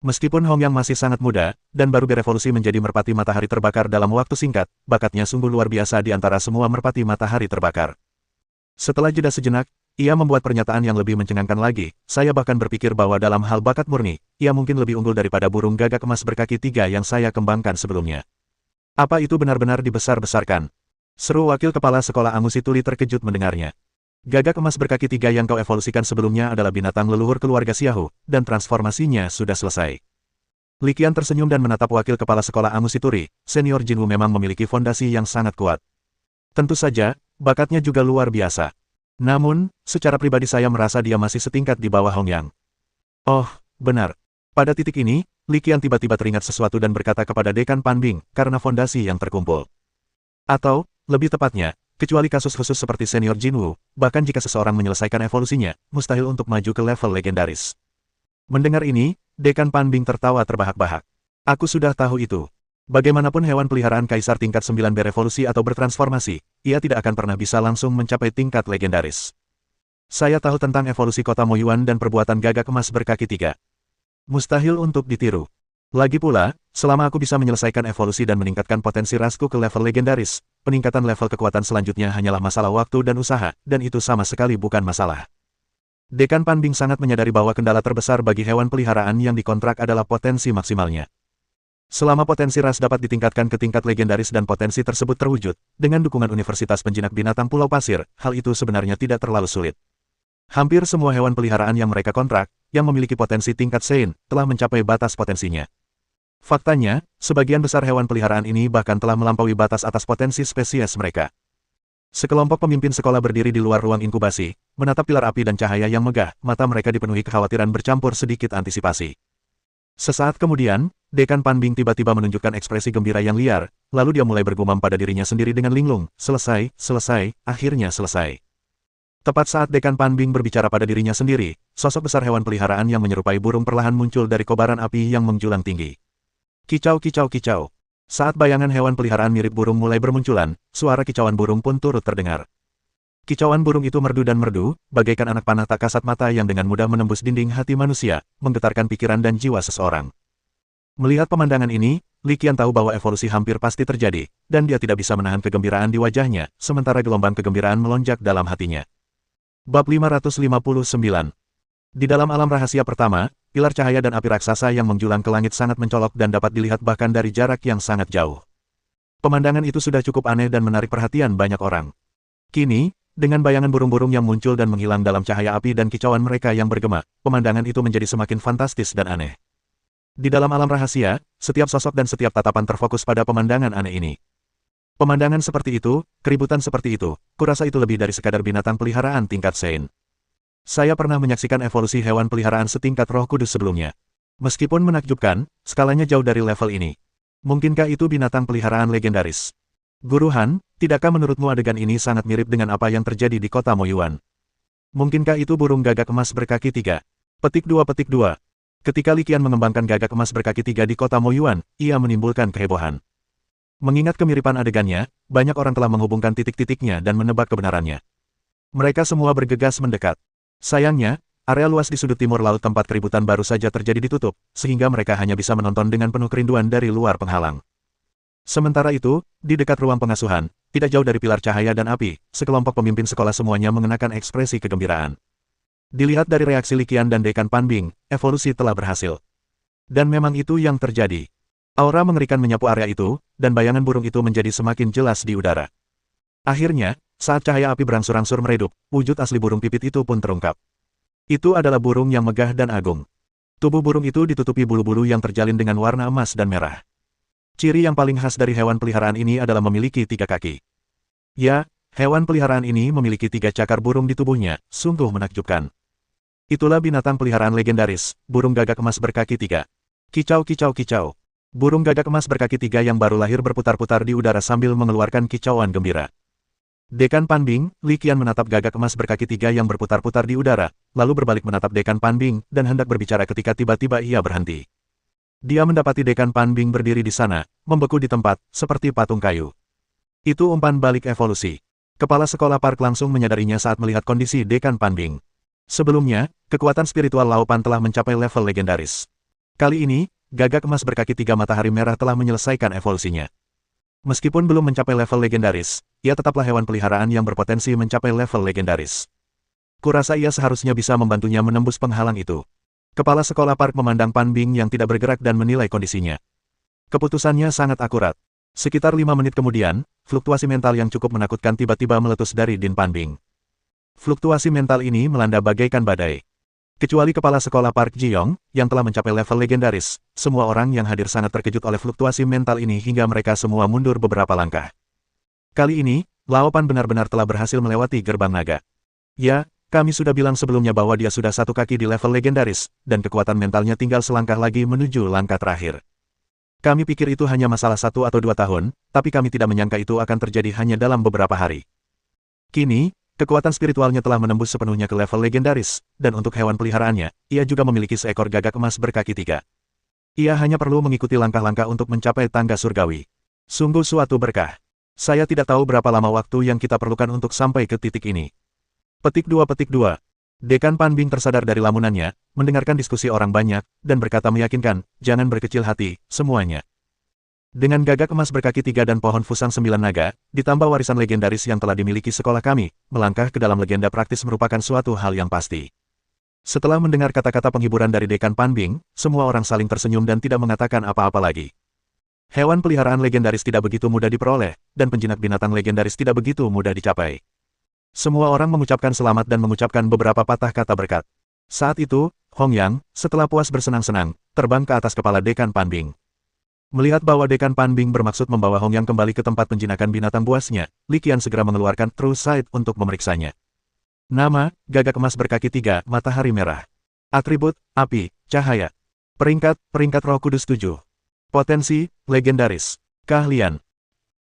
Meskipun Hong Yang masih sangat muda, dan baru berevolusi menjadi merpati matahari terbakar dalam waktu singkat, bakatnya sungguh luar biasa di antara semua merpati matahari terbakar. Setelah jeda sejenak, ia membuat pernyataan yang lebih mencengangkan lagi, saya bahkan berpikir bahwa dalam hal bakat murni, ia mungkin lebih unggul daripada burung gagak emas berkaki 3 yang saya kembangkan sebelumnya. Apa itu benar-benar dibesar-besarkan? Seru wakil kepala sekolah Angusi Tuli terkejut mendengarnya. Gagak emas berkaki 3 yang kau evolusikan sebelumnya adalah binatang leluhur keluarga Xiaohu, dan transformasinya sudah selesai. Li Qian tersenyum dan menatap wakil kepala sekolah Angusi Turi. Senior Jinwu memang memiliki fondasi yang sangat kuat. Tentu saja, bakatnya juga luar biasa. Namun, secara pribadi saya merasa dia masih setingkat di bawah Hong Yang. Oh, benar. Pada titik ini, Li Qian tiba-tiba teringat sesuatu dan berkata kepada Dekan Panbing, karena fondasi yang terkumpul. Atau, lebih tepatnya, kecuali kasus khusus seperti senior Jinwu, bahkan jika seseorang menyelesaikan evolusinya, mustahil untuk maju ke level legendaris. Mendengar ini, Dekan Panbing tertawa terbahak-bahak. Aku sudah tahu itu. Bagaimanapun hewan peliharaan kaisar tingkat 9 berevolusi atau bertransformasi, ia tidak akan pernah bisa langsung mencapai tingkat legendaris. Saya tahu tentang evolusi kota Moyuan dan perbuatan gagak emas berkaki 3. Mustahil untuk ditiru. Lagi pula, selama aku bisa menyelesaikan evolusi dan meningkatkan potensi rasku ke level legendaris, peningkatan level kekuatan selanjutnya hanyalah masalah waktu dan usaha, dan itu sama sekali bukan masalah. Dekan Panbing sangat menyadari bahwa kendala terbesar bagi hewan peliharaan yang dikontrak adalah potensi maksimalnya. Selama potensi ras dapat ditingkatkan ke tingkat legendaris dan potensi tersebut terwujud, dengan dukungan Universitas Penjinak Binatang Pulau Pasir, hal itu sebenarnya tidak terlalu sulit. Hampir semua hewan peliharaan yang mereka kontrak, yang memiliki potensi tingkat Sein, telah mencapai batas potensinya. Faktanya, sebagian besar hewan peliharaan ini bahkan telah melampaui batas atas potensi spesies mereka. Sekelompok pemimpin sekolah berdiri di luar ruang inkubasi, menatap pilar api dan cahaya yang megah, mata mereka dipenuhi kekhawatiran bercampur sedikit antisipasi. Sesaat kemudian, Dekan Panbing tiba-tiba menunjukkan ekspresi gembira yang liar, lalu dia mulai bergumam pada dirinya sendiri dengan linglung, selesai, akhirnya selesai. Tepat saat Dekan Panbing berbicara pada dirinya sendiri, sosok besar hewan peliharaan yang menyerupai burung perlahan muncul dari kobaran api yang menjulang tinggi. Kicau kicau kicau. Saat bayangan hewan peliharaan mirip burung mulai bermunculan, suara kicauan burung pun turut terdengar. Kicauan burung itu merdu dan merdu, bagaikan anak panah tak kasat mata yang dengan mudah menembus dinding hati manusia, menggetarkan pikiran dan jiwa seseorang. Melihat pemandangan ini, Li Qian tahu bahwa evolusi hampir pasti terjadi, dan dia tidak bisa menahan kegembiraan di wajahnya, sementara gelombang kegembiraan melonjak dalam hatinya. Bab 559. Di dalam alam rahasia pertama, pilar cahaya dan api raksasa yang menjulang ke langit sangat mencolok dan dapat dilihat bahkan dari jarak yang sangat jauh. Pemandangan itu sudah cukup aneh dan menarik perhatian banyak orang. Kini, dengan bayangan burung-burung yang muncul dan menghilang dalam cahaya api dan kicauan mereka yang bergema, pemandangan itu menjadi semakin fantastis dan aneh. Di dalam alam rahasia, setiap sosok dan setiap tatapan terfokus pada pemandangan aneh ini. Pemandangan seperti itu, keributan seperti itu, kurasa itu lebih dari sekadar binatang peliharaan tingkat Sein. Saya pernah menyaksikan evolusi hewan peliharaan setingkat Roh Kudus sebelumnya. Meskipun menakjubkan, skalanya jauh dari level ini. Mungkinkah itu binatang peliharaan legendaris? Guru Han, tidakkah menurutmu adegan ini sangat mirip dengan apa yang terjadi di kota Moyuan? Mungkinkah itu burung gagak emas berkaki 3? Petik 2. Ketika Li Qian mengembangkan gagak emas berkaki 3 di kota Moyuan, ia menimbulkan kehebohan. Mengingat kemiripan adegannya, banyak orang telah menghubungkan titik-titiknya dan menebak kebenarannya. Mereka semua bergegas mendekat. Sayangnya, area luas di sudut timur laut tempat keributan baru saja terjadi ditutup, sehingga mereka hanya bisa menonton dengan penuh kerinduan dari luar penghalang. Sementara itu, di dekat ruang pengasuhan, tidak jauh dari pilar cahaya dan api, sekelompok pemimpin sekolah semuanya mengenakan ekspresi kegembiraan. Dilihat dari reaksi Li Qian dan Dekan Panbing, evolusi telah berhasil. Dan memang itu yang terjadi. Aura mengerikan menyapu area itu, dan bayangan burung itu menjadi semakin jelas di udara. Akhirnya, saat cahaya api berangsur-angsur meredup, wujud asli burung pipit itu pun terungkap. Itu adalah burung yang megah dan agung. Tubuh burung itu ditutupi bulu-bulu yang terjalin dengan warna emas dan merah. Ciri yang paling khas dari hewan peliharaan ini adalah memiliki 3 kaki. Ya, hewan peliharaan ini memiliki 3 cakar burung di tubuhnya, sungguh menakjubkan. Itulah binatang peliharaan legendaris, burung gagak emas berkaki 3. Kicau kicau kicau. Burung gagak emas berkaki 3 yang baru lahir berputar-putar di udara sambil mengeluarkan kicauan gembira. Dekan Panbing, Li Qian menatap gagak emas berkaki 3 yang berputar-putar di udara, lalu berbalik menatap Dekan Panbing, dan hendak berbicara ketika tiba-tiba ia berhenti. Dia mendapati Dekan Panbing berdiri di sana, membeku di tempat, seperti patung kayu. Itu umpan balik evolusi. Kepala sekolah Park langsung menyadarinya saat melihat kondisi Dekan Panbing. Sebelumnya, kekuatan spiritual Laupan telah mencapai level legendaris. Kali ini, gagak emas berkaki 3 matahari merah telah menyelesaikan evolusinya. Meskipun belum mencapai level legendaris, ia tetaplah hewan peliharaan yang berpotensi mencapai level legendaris. Kurasa ia seharusnya bisa membantunya menembus penghalang itu. Kepala sekolah Park memandang Panbing yang tidak bergerak dan menilai kondisinya. Keputusannya sangat akurat. Sekitar 5 menit kemudian, fluktuasi mental yang cukup menakutkan tiba-tiba meletus dari Din Panbing. Fluktuasi mental ini melanda bagaikan badai. Kecuali kepala sekolah Park Ji-yong, yang telah mencapai level legendaris, semua orang yang hadir sangat terkejut oleh fluktuasi mental ini hingga mereka semua mundur beberapa langkah. Kali ini, Lao Pan benar-benar telah berhasil melewati gerbang naga. Ya, kami sudah bilang sebelumnya bahwa dia sudah satu kaki di level legendaris, dan kekuatan mentalnya tinggal selangkah lagi menuju langkah terakhir. Kami pikir itu hanya masalah 1 atau 2 tahun, tapi kami tidak menyangka itu akan terjadi hanya dalam beberapa hari. Kini, kekuatan spiritualnya telah menembus sepenuhnya ke level legendaris, dan untuk hewan peliharaannya, ia juga memiliki seekor gagak emas berkaki 3. Ia hanya perlu mengikuti langkah-langkah untuk mencapai tangga surgawi. Sungguh suatu berkah. Saya tidak tahu berapa lama waktu yang kita perlukan untuk sampai ke titik ini. Petik 2. Dekan Panbing tersadar dari lamunannya, mendengarkan diskusi orang banyak, dan berkata meyakinkan, jangan berkecil hati, semuanya. Dengan gagak emas berkaki 3 dan pohon fusang 9 naga, ditambah warisan legendaris yang telah dimiliki sekolah kami, melangkah ke dalam legenda praktis merupakan suatu hal yang pasti. Setelah mendengar kata-kata penghiburan dari Dekan Panbing, semua orang saling tersenyum dan tidak mengatakan apa-apa lagi. Hewan peliharaan legendaris tidak begitu mudah diperoleh, dan penjinak binatang legendaris tidak begitu mudah dicapai. Semua orang mengucapkan selamat dan mengucapkan beberapa patah kata berkat. Saat itu, Hong Yang, setelah puas bersenang-senang, terbang ke atas kepala Dekan Panbing. Melihat bahwa Dekan Panbing bermaksud membawa Hong Yang kembali ke tempat penjinakan binatang buasnya, Li Qian segera mengeluarkan True Sight untuk memeriksanya. Nama, gagak emas berkaki 3, matahari merah. Atribut, api, cahaya. Peringkat Roh Kudus 7. Potensi, legendaris. Keahlian.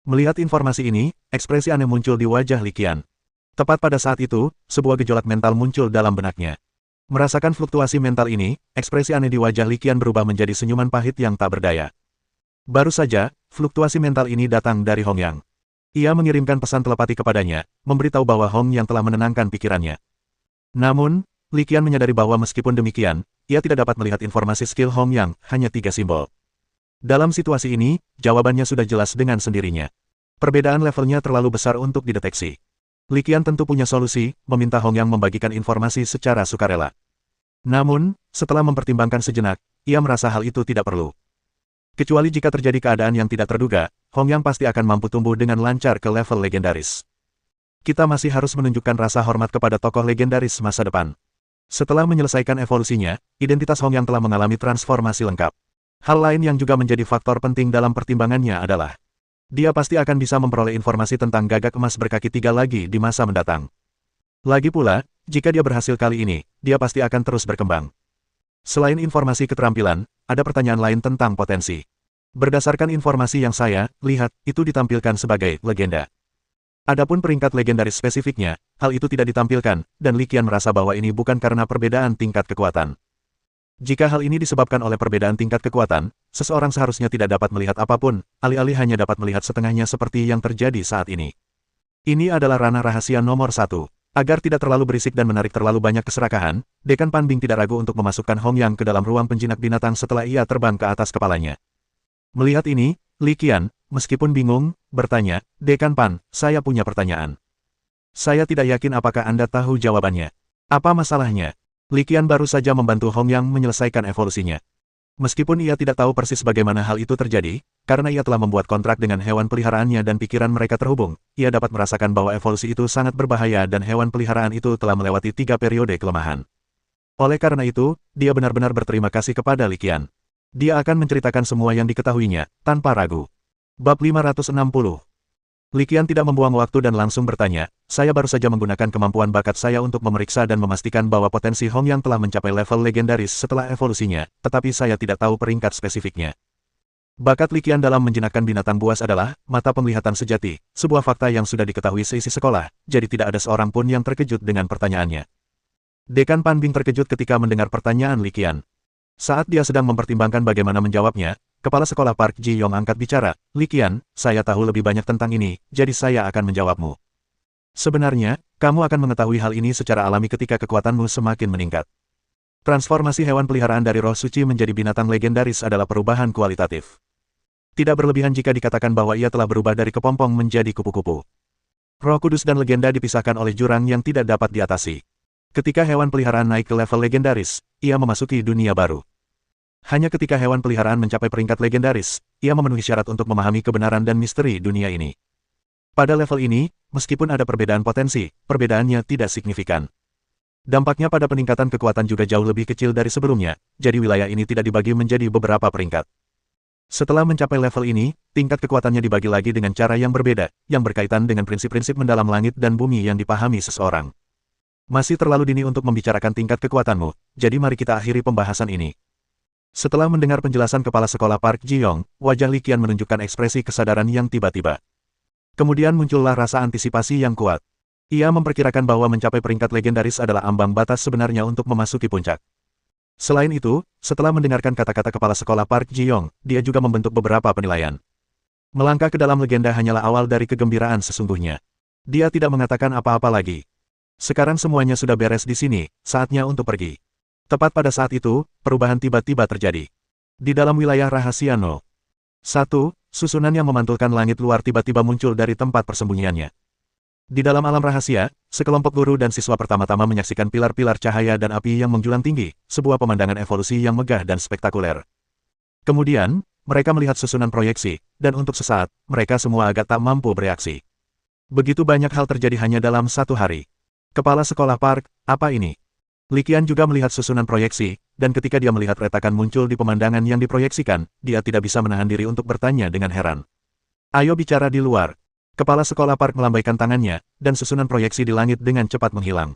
Melihat informasi ini, ekspresi aneh muncul di wajah Li Qian. Tepat pada saat itu, sebuah gejolak mental muncul dalam benaknya. Merasakan fluktuasi mental ini, ekspresi aneh di wajah Li Qian berubah menjadi senyuman pahit yang tak berdaya. Baru saja, fluktuasi mental ini datang dari Hong Yang. Ia mengirimkan pesan telepati kepadanya, memberitahu bahwa Hong Yang telah menenangkan pikirannya. Namun, Li Qian menyadari bahwa meskipun demikian, ia tidak dapat melihat informasi skill Hong Yang, hanya 3 simbol. Dalam situasi ini, jawabannya sudah jelas dengan sendirinya. Perbedaan levelnya terlalu besar untuk dideteksi. Li Qian tentu punya solusi, meminta Hong Yang membagikan informasi secara sukarela. Namun, setelah mempertimbangkan sejenak, ia merasa hal itu tidak perlu. Kecuali jika terjadi keadaan yang tidak terduga, Hong Yang pasti akan mampu tumbuh dengan lancar ke level legendaris. Kita masih harus menunjukkan rasa hormat kepada tokoh legendaris masa depan. Setelah menyelesaikan evolusinya, identitas Hong Yang telah mengalami transformasi lengkap. Hal lain yang juga menjadi faktor penting dalam pertimbangannya adalah, dia pasti akan bisa memperoleh informasi tentang gagak emas berkaki 3 lagi di masa mendatang. Lagi pula, jika dia berhasil kali ini, dia pasti akan terus berkembang. Selain informasi keterampilan, ada pertanyaan lain tentang potensi. Berdasarkan informasi yang saya lihat, itu ditampilkan sebagai legenda. Adapun peringkat legendaris spesifiknya, hal itu tidak ditampilkan, dan Li Qian merasa bahwa ini bukan karena perbedaan tingkat kekuatan. Jika hal ini disebabkan oleh perbedaan tingkat kekuatan, seseorang seharusnya tidak dapat melihat apapun, alih-alih hanya dapat melihat setengahnya seperti yang terjadi saat ini. Ini adalah ranah rahasia nomor 1. Agar tidak terlalu berisik dan menarik terlalu banyak keserakahan, Dekan Panbing tidak ragu untuk memasukkan Hong Yang ke dalam ruang penjinak binatang setelah ia terbang ke atas kepalanya. Melihat ini, Li Qian, meskipun bingung, bertanya, Dekan Pan, saya punya pertanyaan. Saya tidak yakin apakah Anda tahu jawabannya. Apa masalahnya? Li Qian baru saja membantu Hong Yang menyelesaikan evolusinya. Meskipun ia tidak tahu persis bagaimana hal itu terjadi, karena ia telah membuat kontrak dengan hewan peliharaannya dan pikiran mereka terhubung, ia dapat merasakan bahwa evolusi itu sangat berbahaya dan hewan peliharaan itu telah melewati 3 periode kelemahan. Oleh karena itu, dia benar-benar berterima kasih kepada Li Qian. Dia akan menceritakan semua yang diketahuinya, tanpa ragu. Bab 560. Li Qian tidak membuang waktu dan langsung bertanya, saya baru saja menggunakan kemampuan bakat saya untuk memeriksa dan memastikan bahwa potensi Hong Yang telah mencapai level legendaris setelah evolusinya, tetapi saya tidak tahu peringkat spesifiknya. Bakat Li Qian dalam menjinakkan binatang buas adalah mata penglihatan sejati, sebuah fakta yang sudah diketahui seisi sekolah, jadi tidak ada seorang pun yang terkejut dengan pertanyaannya. Dekan Panbing terkejut ketika mendengar pertanyaan Li Qian. Saat dia sedang mempertimbangkan bagaimana menjawabnya, Kepala Sekolah Park Ji-yong angkat bicara, Li Qian, saya tahu lebih banyak tentang ini, jadi saya akan menjawabmu. Sebenarnya, kamu akan mengetahui hal ini secara alami ketika kekuatanmu semakin meningkat. Transformasi hewan peliharaan dari roh suci menjadi binatang legendaris adalah perubahan kualitatif. Tidak berlebihan jika dikatakan bahwa ia telah berubah dari kepompong menjadi kupu-kupu. Roh kudus dan legenda dipisahkan oleh jurang yang tidak dapat diatasi. Ketika hewan peliharaan naik ke level legendaris, ia memasuki dunia baru. Hanya ketika hewan peliharaan mencapai peringkat legendaris, ia memenuhi syarat untuk memahami kebenaran dan misteri dunia ini. Pada level ini, meskipun ada perbedaan potensi, perbedaannya tidak signifikan. Dampaknya pada peningkatan kekuatan juga jauh lebih kecil dari sebelumnya, jadi wilayah ini tidak dibagi menjadi beberapa peringkat. Setelah mencapai level ini, tingkat kekuatannya dibagi lagi dengan cara yang berbeda, yang berkaitan dengan prinsip-prinsip mendalam langit dan bumi yang dipahami seseorang. Masih terlalu dini untuk membicarakan tingkat kekuatanmu, jadi mari kita akhiri pembahasan ini. Setelah mendengar penjelasan kepala sekolah Park Ji-yong, wajah Li Qian menunjukkan ekspresi kesadaran yang tiba-tiba. Kemudian muncullah rasa antisipasi yang kuat. Ia memperkirakan bahwa mencapai peringkat legendaris adalah ambang batas sebenarnya untuk memasuki puncak. Selain itu, setelah mendengarkan kata-kata kepala sekolah Park Ji-yong, dia juga membentuk beberapa penilaian. Melangkah ke dalam legenda hanyalah awal dari kegembiraan sesungguhnya. Dia tidak mengatakan apa-apa lagi. Sekarang semuanya sudah beres di sini, saatnya untuk pergi. Tepat pada saat itu, perubahan tiba-tiba terjadi. Di dalam wilayah rahasia No. 1, susunan yang memantulkan langit luar tiba-tiba muncul dari tempat persembunyiannya. Di dalam alam rahasia, sekelompok guru dan siswa pertama-tama menyaksikan pilar-pilar cahaya dan api yang menjulang tinggi, sebuah pemandangan evolusi yang megah dan spektakuler. Kemudian, mereka melihat susunan proyeksi, dan untuk sesaat, mereka semua agak tak mampu bereaksi. Begitu banyak hal terjadi hanya dalam satu hari. Kepala sekolah Park, apa ini? Li Qian juga melihat susunan proyeksi, dan ketika dia melihat retakan muncul di pemandangan yang diproyeksikan, dia tidak bisa menahan diri untuk bertanya dengan heran. Ayo bicara di luar. Kepala sekolah Park melambaikan tangannya, dan susunan proyeksi di langit dengan cepat menghilang.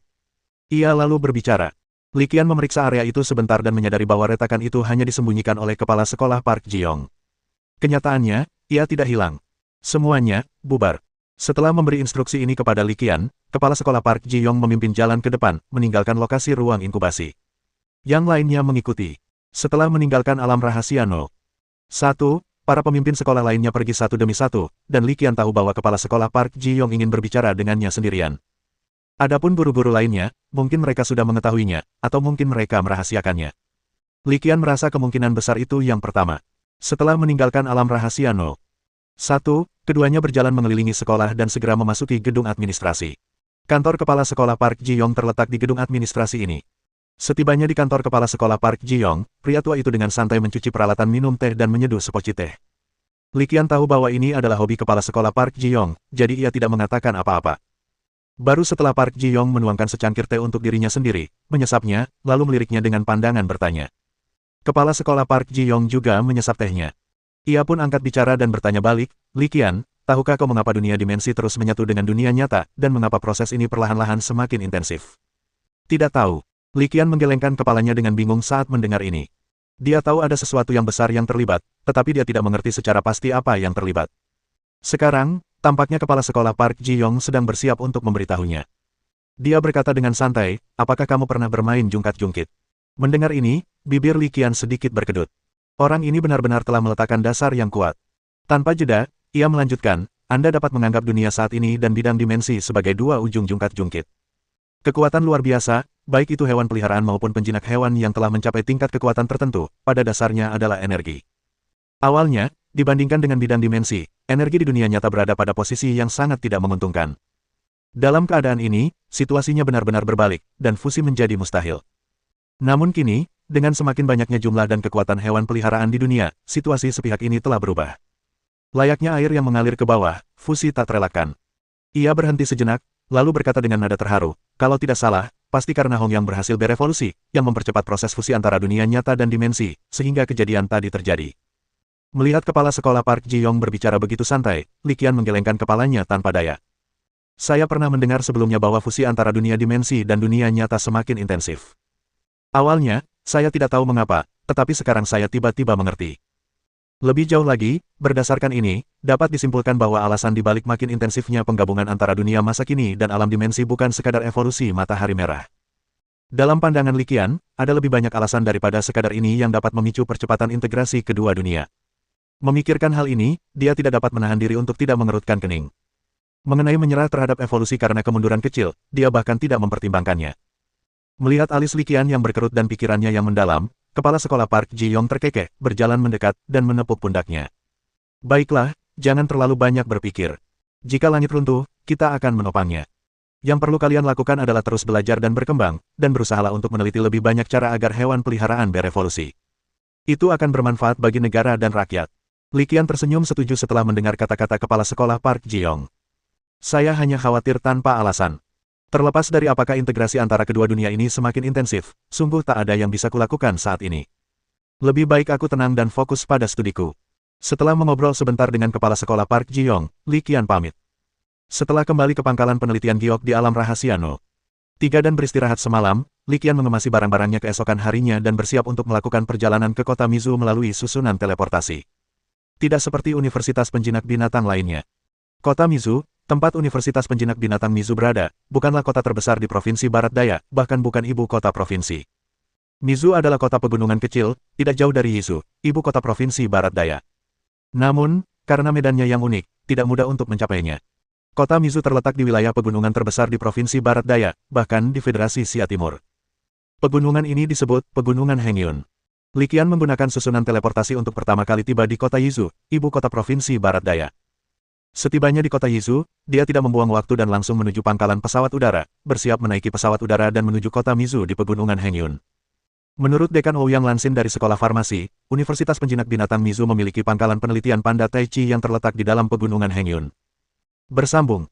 Ia lalu berbicara. Li Qian memeriksa area itu sebentar dan menyadari bahwa retakan itu hanya disembunyikan oleh kepala sekolah Park Ji-yong. Kenyataannya, ia tidak hilang. Semuanya, bubar. Setelah memberi instruksi ini kepada Li Qian, kepala sekolah Park Ji-yong memimpin jalan ke depan, meninggalkan lokasi ruang inkubasi. Yang lainnya mengikuti. Setelah meninggalkan alam rahasia No. 1, para pemimpin sekolah lainnya pergi satu demi satu, dan Li Qian tahu bahwa kepala sekolah Park Ji-yong ingin berbicara dengannya sendirian. Adapun guru-guru lainnya, mungkin mereka sudah mengetahuinya, atau mungkin mereka merahasiakannya. Li Qian merasa kemungkinan besar itu yang pertama. Setelah meninggalkan alam rahasia No. 1, keduanya berjalan mengelilingi sekolah dan segera memasuki gedung administrasi. Kantor kepala sekolah Park Ji-yong terletak di gedung administrasi ini. Setibanya di kantor kepala sekolah Park Ji-yong, pria tua itu dengan santai mencuci peralatan minum teh dan menyeduh sepoci teh. Li Qian tahu bahwa ini adalah hobi kepala sekolah Park Ji-yong, jadi ia tidak mengatakan apa-apa. Baru setelah Park Ji-yong menuangkan secangkir teh untuk dirinya sendiri, menyesapnya, lalu meliriknya dengan pandangan bertanya. Kepala sekolah Park Ji-yong juga menyesap tehnya. Ia pun angkat bicara dan bertanya balik, Li Qian, tahukah kau mengapa dunia dimensi terus menyatu dengan dunia nyata, dan mengapa proses ini perlahan-lahan semakin intensif? Tidak tahu. Li Qian menggelengkan kepalanya dengan bingung saat mendengar ini. Dia tahu ada sesuatu yang besar yang terlibat, tetapi dia tidak mengerti secara pasti apa yang terlibat. Sekarang, tampaknya kepala sekolah Park Ji-yong sedang bersiap untuk memberitahunya. Dia berkata dengan santai, apakah kamu pernah bermain jungkat-jungkit? Mendengar ini, bibir Li Qian sedikit berkedut. Orang ini benar-benar telah meletakkan dasar yang kuat. Tanpa jeda, ia melanjutkan, Anda dapat menganggap dunia saat ini dan bidang dimensi sebagai dua ujung jungkat-jungkit. Kekuatan luar biasa, baik itu hewan peliharaan maupun penjinak hewan yang telah mencapai tingkat kekuatan tertentu, pada dasarnya adalah energi. Awalnya, dibandingkan dengan bidang dimensi, energi di dunia nyata berada pada posisi yang sangat tidak menguntungkan. Dalam keadaan ini, situasinya benar-benar berbalik, dan fusi menjadi mustahil. Namun kini, dengan semakin banyaknya jumlah dan kekuatan hewan peliharaan di dunia, situasi sepihak ini telah berubah. Layaknya air yang mengalir ke bawah, fusi tak terelakkan. Ia berhenti sejenak, lalu berkata dengan nada terharu, kalau tidak salah, pasti karena Hong Yang berhasil berevolusi, yang mempercepat proses fusi antara dunia nyata dan dimensi, sehingga kejadian tadi terjadi. Melihat kepala sekolah Park Ji-yong berbicara begitu santai, Li Qian menggelengkan kepalanya tanpa daya. Saya pernah mendengar sebelumnya bahwa fusi antara dunia dimensi dan dunia nyata semakin intensif. Awalnya, saya tidak tahu mengapa, tetapi sekarang saya tiba-tiba mengerti. Lebih jauh lagi, berdasarkan ini, dapat disimpulkan bahwa alasan dibalik makin intensifnya penggabungan antara dunia masa kini dan alam dimensi bukan sekadar evolusi matahari merah. Dalam pandangan Li Qian, ada lebih banyak alasan daripada sekadar ini yang dapat memicu percepatan integrasi kedua dunia. Memikirkan hal ini, dia tidak dapat menahan diri untuk tidak mengerutkan kening. Mengenai menyerah terhadap evolusi karena kemunduran kecil, dia bahkan tidak mempertimbangkannya. Melihat alis Li Qian yang berkerut dan pikirannya yang mendalam, kepala sekolah Park Ji-yong terkekeh, berjalan mendekat, dan menepuk pundaknya. Baiklah, jangan terlalu banyak berpikir. Jika langit runtuh, kita akan menopangnya. Yang perlu kalian lakukan adalah terus belajar dan berkembang, dan berusahalah untuk meneliti lebih banyak cara agar hewan peliharaan berevolusi. Itu akan bermanfaat bagi negara dan rakyat. Li Qian tersenyum setuju setelah mendengar kata-kata kepala sekolah Park Ji-yong. Saya hanya khawatir tanpa alasan. Terlepas dari apakah integrasi antara kedua dunia ini semakin intensif, sungguh tak ada yang bisa kulakukan saat ini. Lebih baik aku tenang dan fokus pada studiku. Setelah mengobrol sebentar dengan kepala sekolah Park Ji-yong, Li Qian pamit. Setelah kembali ke pangkalan penelitian giok di alam rahasia No. 3 dan beristirahat semalam, Li Qian mengemasi barang-barangnya keesokan harinya dan bersiap untuk melakukan perjalanan ke kota Mizu melalui susunan teleportasi. Tidak seperti universitas penjinak binatang lainnya. Kota Mizu, tempat Universitas Penjinak Binatang Mizu berada, bukanlah kota terbesar di Provinsi Barat Daya, bahkan bukan ibu kota provinsi. Mizu adalah kota pegunungan kecil, tidak jauh dari Yizu, ibu kota Provinsi Barat Daya. Namun, karena medannya yang unik, tidak mudah untuk mencapainya. Kota Mizu terletak di wilayah pegunungan terbesar di Provinsi Barat Daya, bahkan di Federasi Xia Timur. Pegunungan ini disebut Pegunungan Hengyun. Li Qian menggunakan susunan teleportasi untuk pertama kali tiba di kota Yizu, ibu kota Provinsi Barat Daya. Setibanya di kota Yizu, dia tidak membuang waktu dan langsung menuju pangkalan pesawat udara, bersiap menaiki pesawat udara dan menuju kota Mizu di Pegunungan Hengyun. Menurut Dekan Ouyang Lansin dari Sekolah Farmasi, Universitas Penjinak Binatang Mizu memiliki pangkalan penelitian panda Tai Chi yang terletak di dalam Pegunungan Hengyun. Bersambung,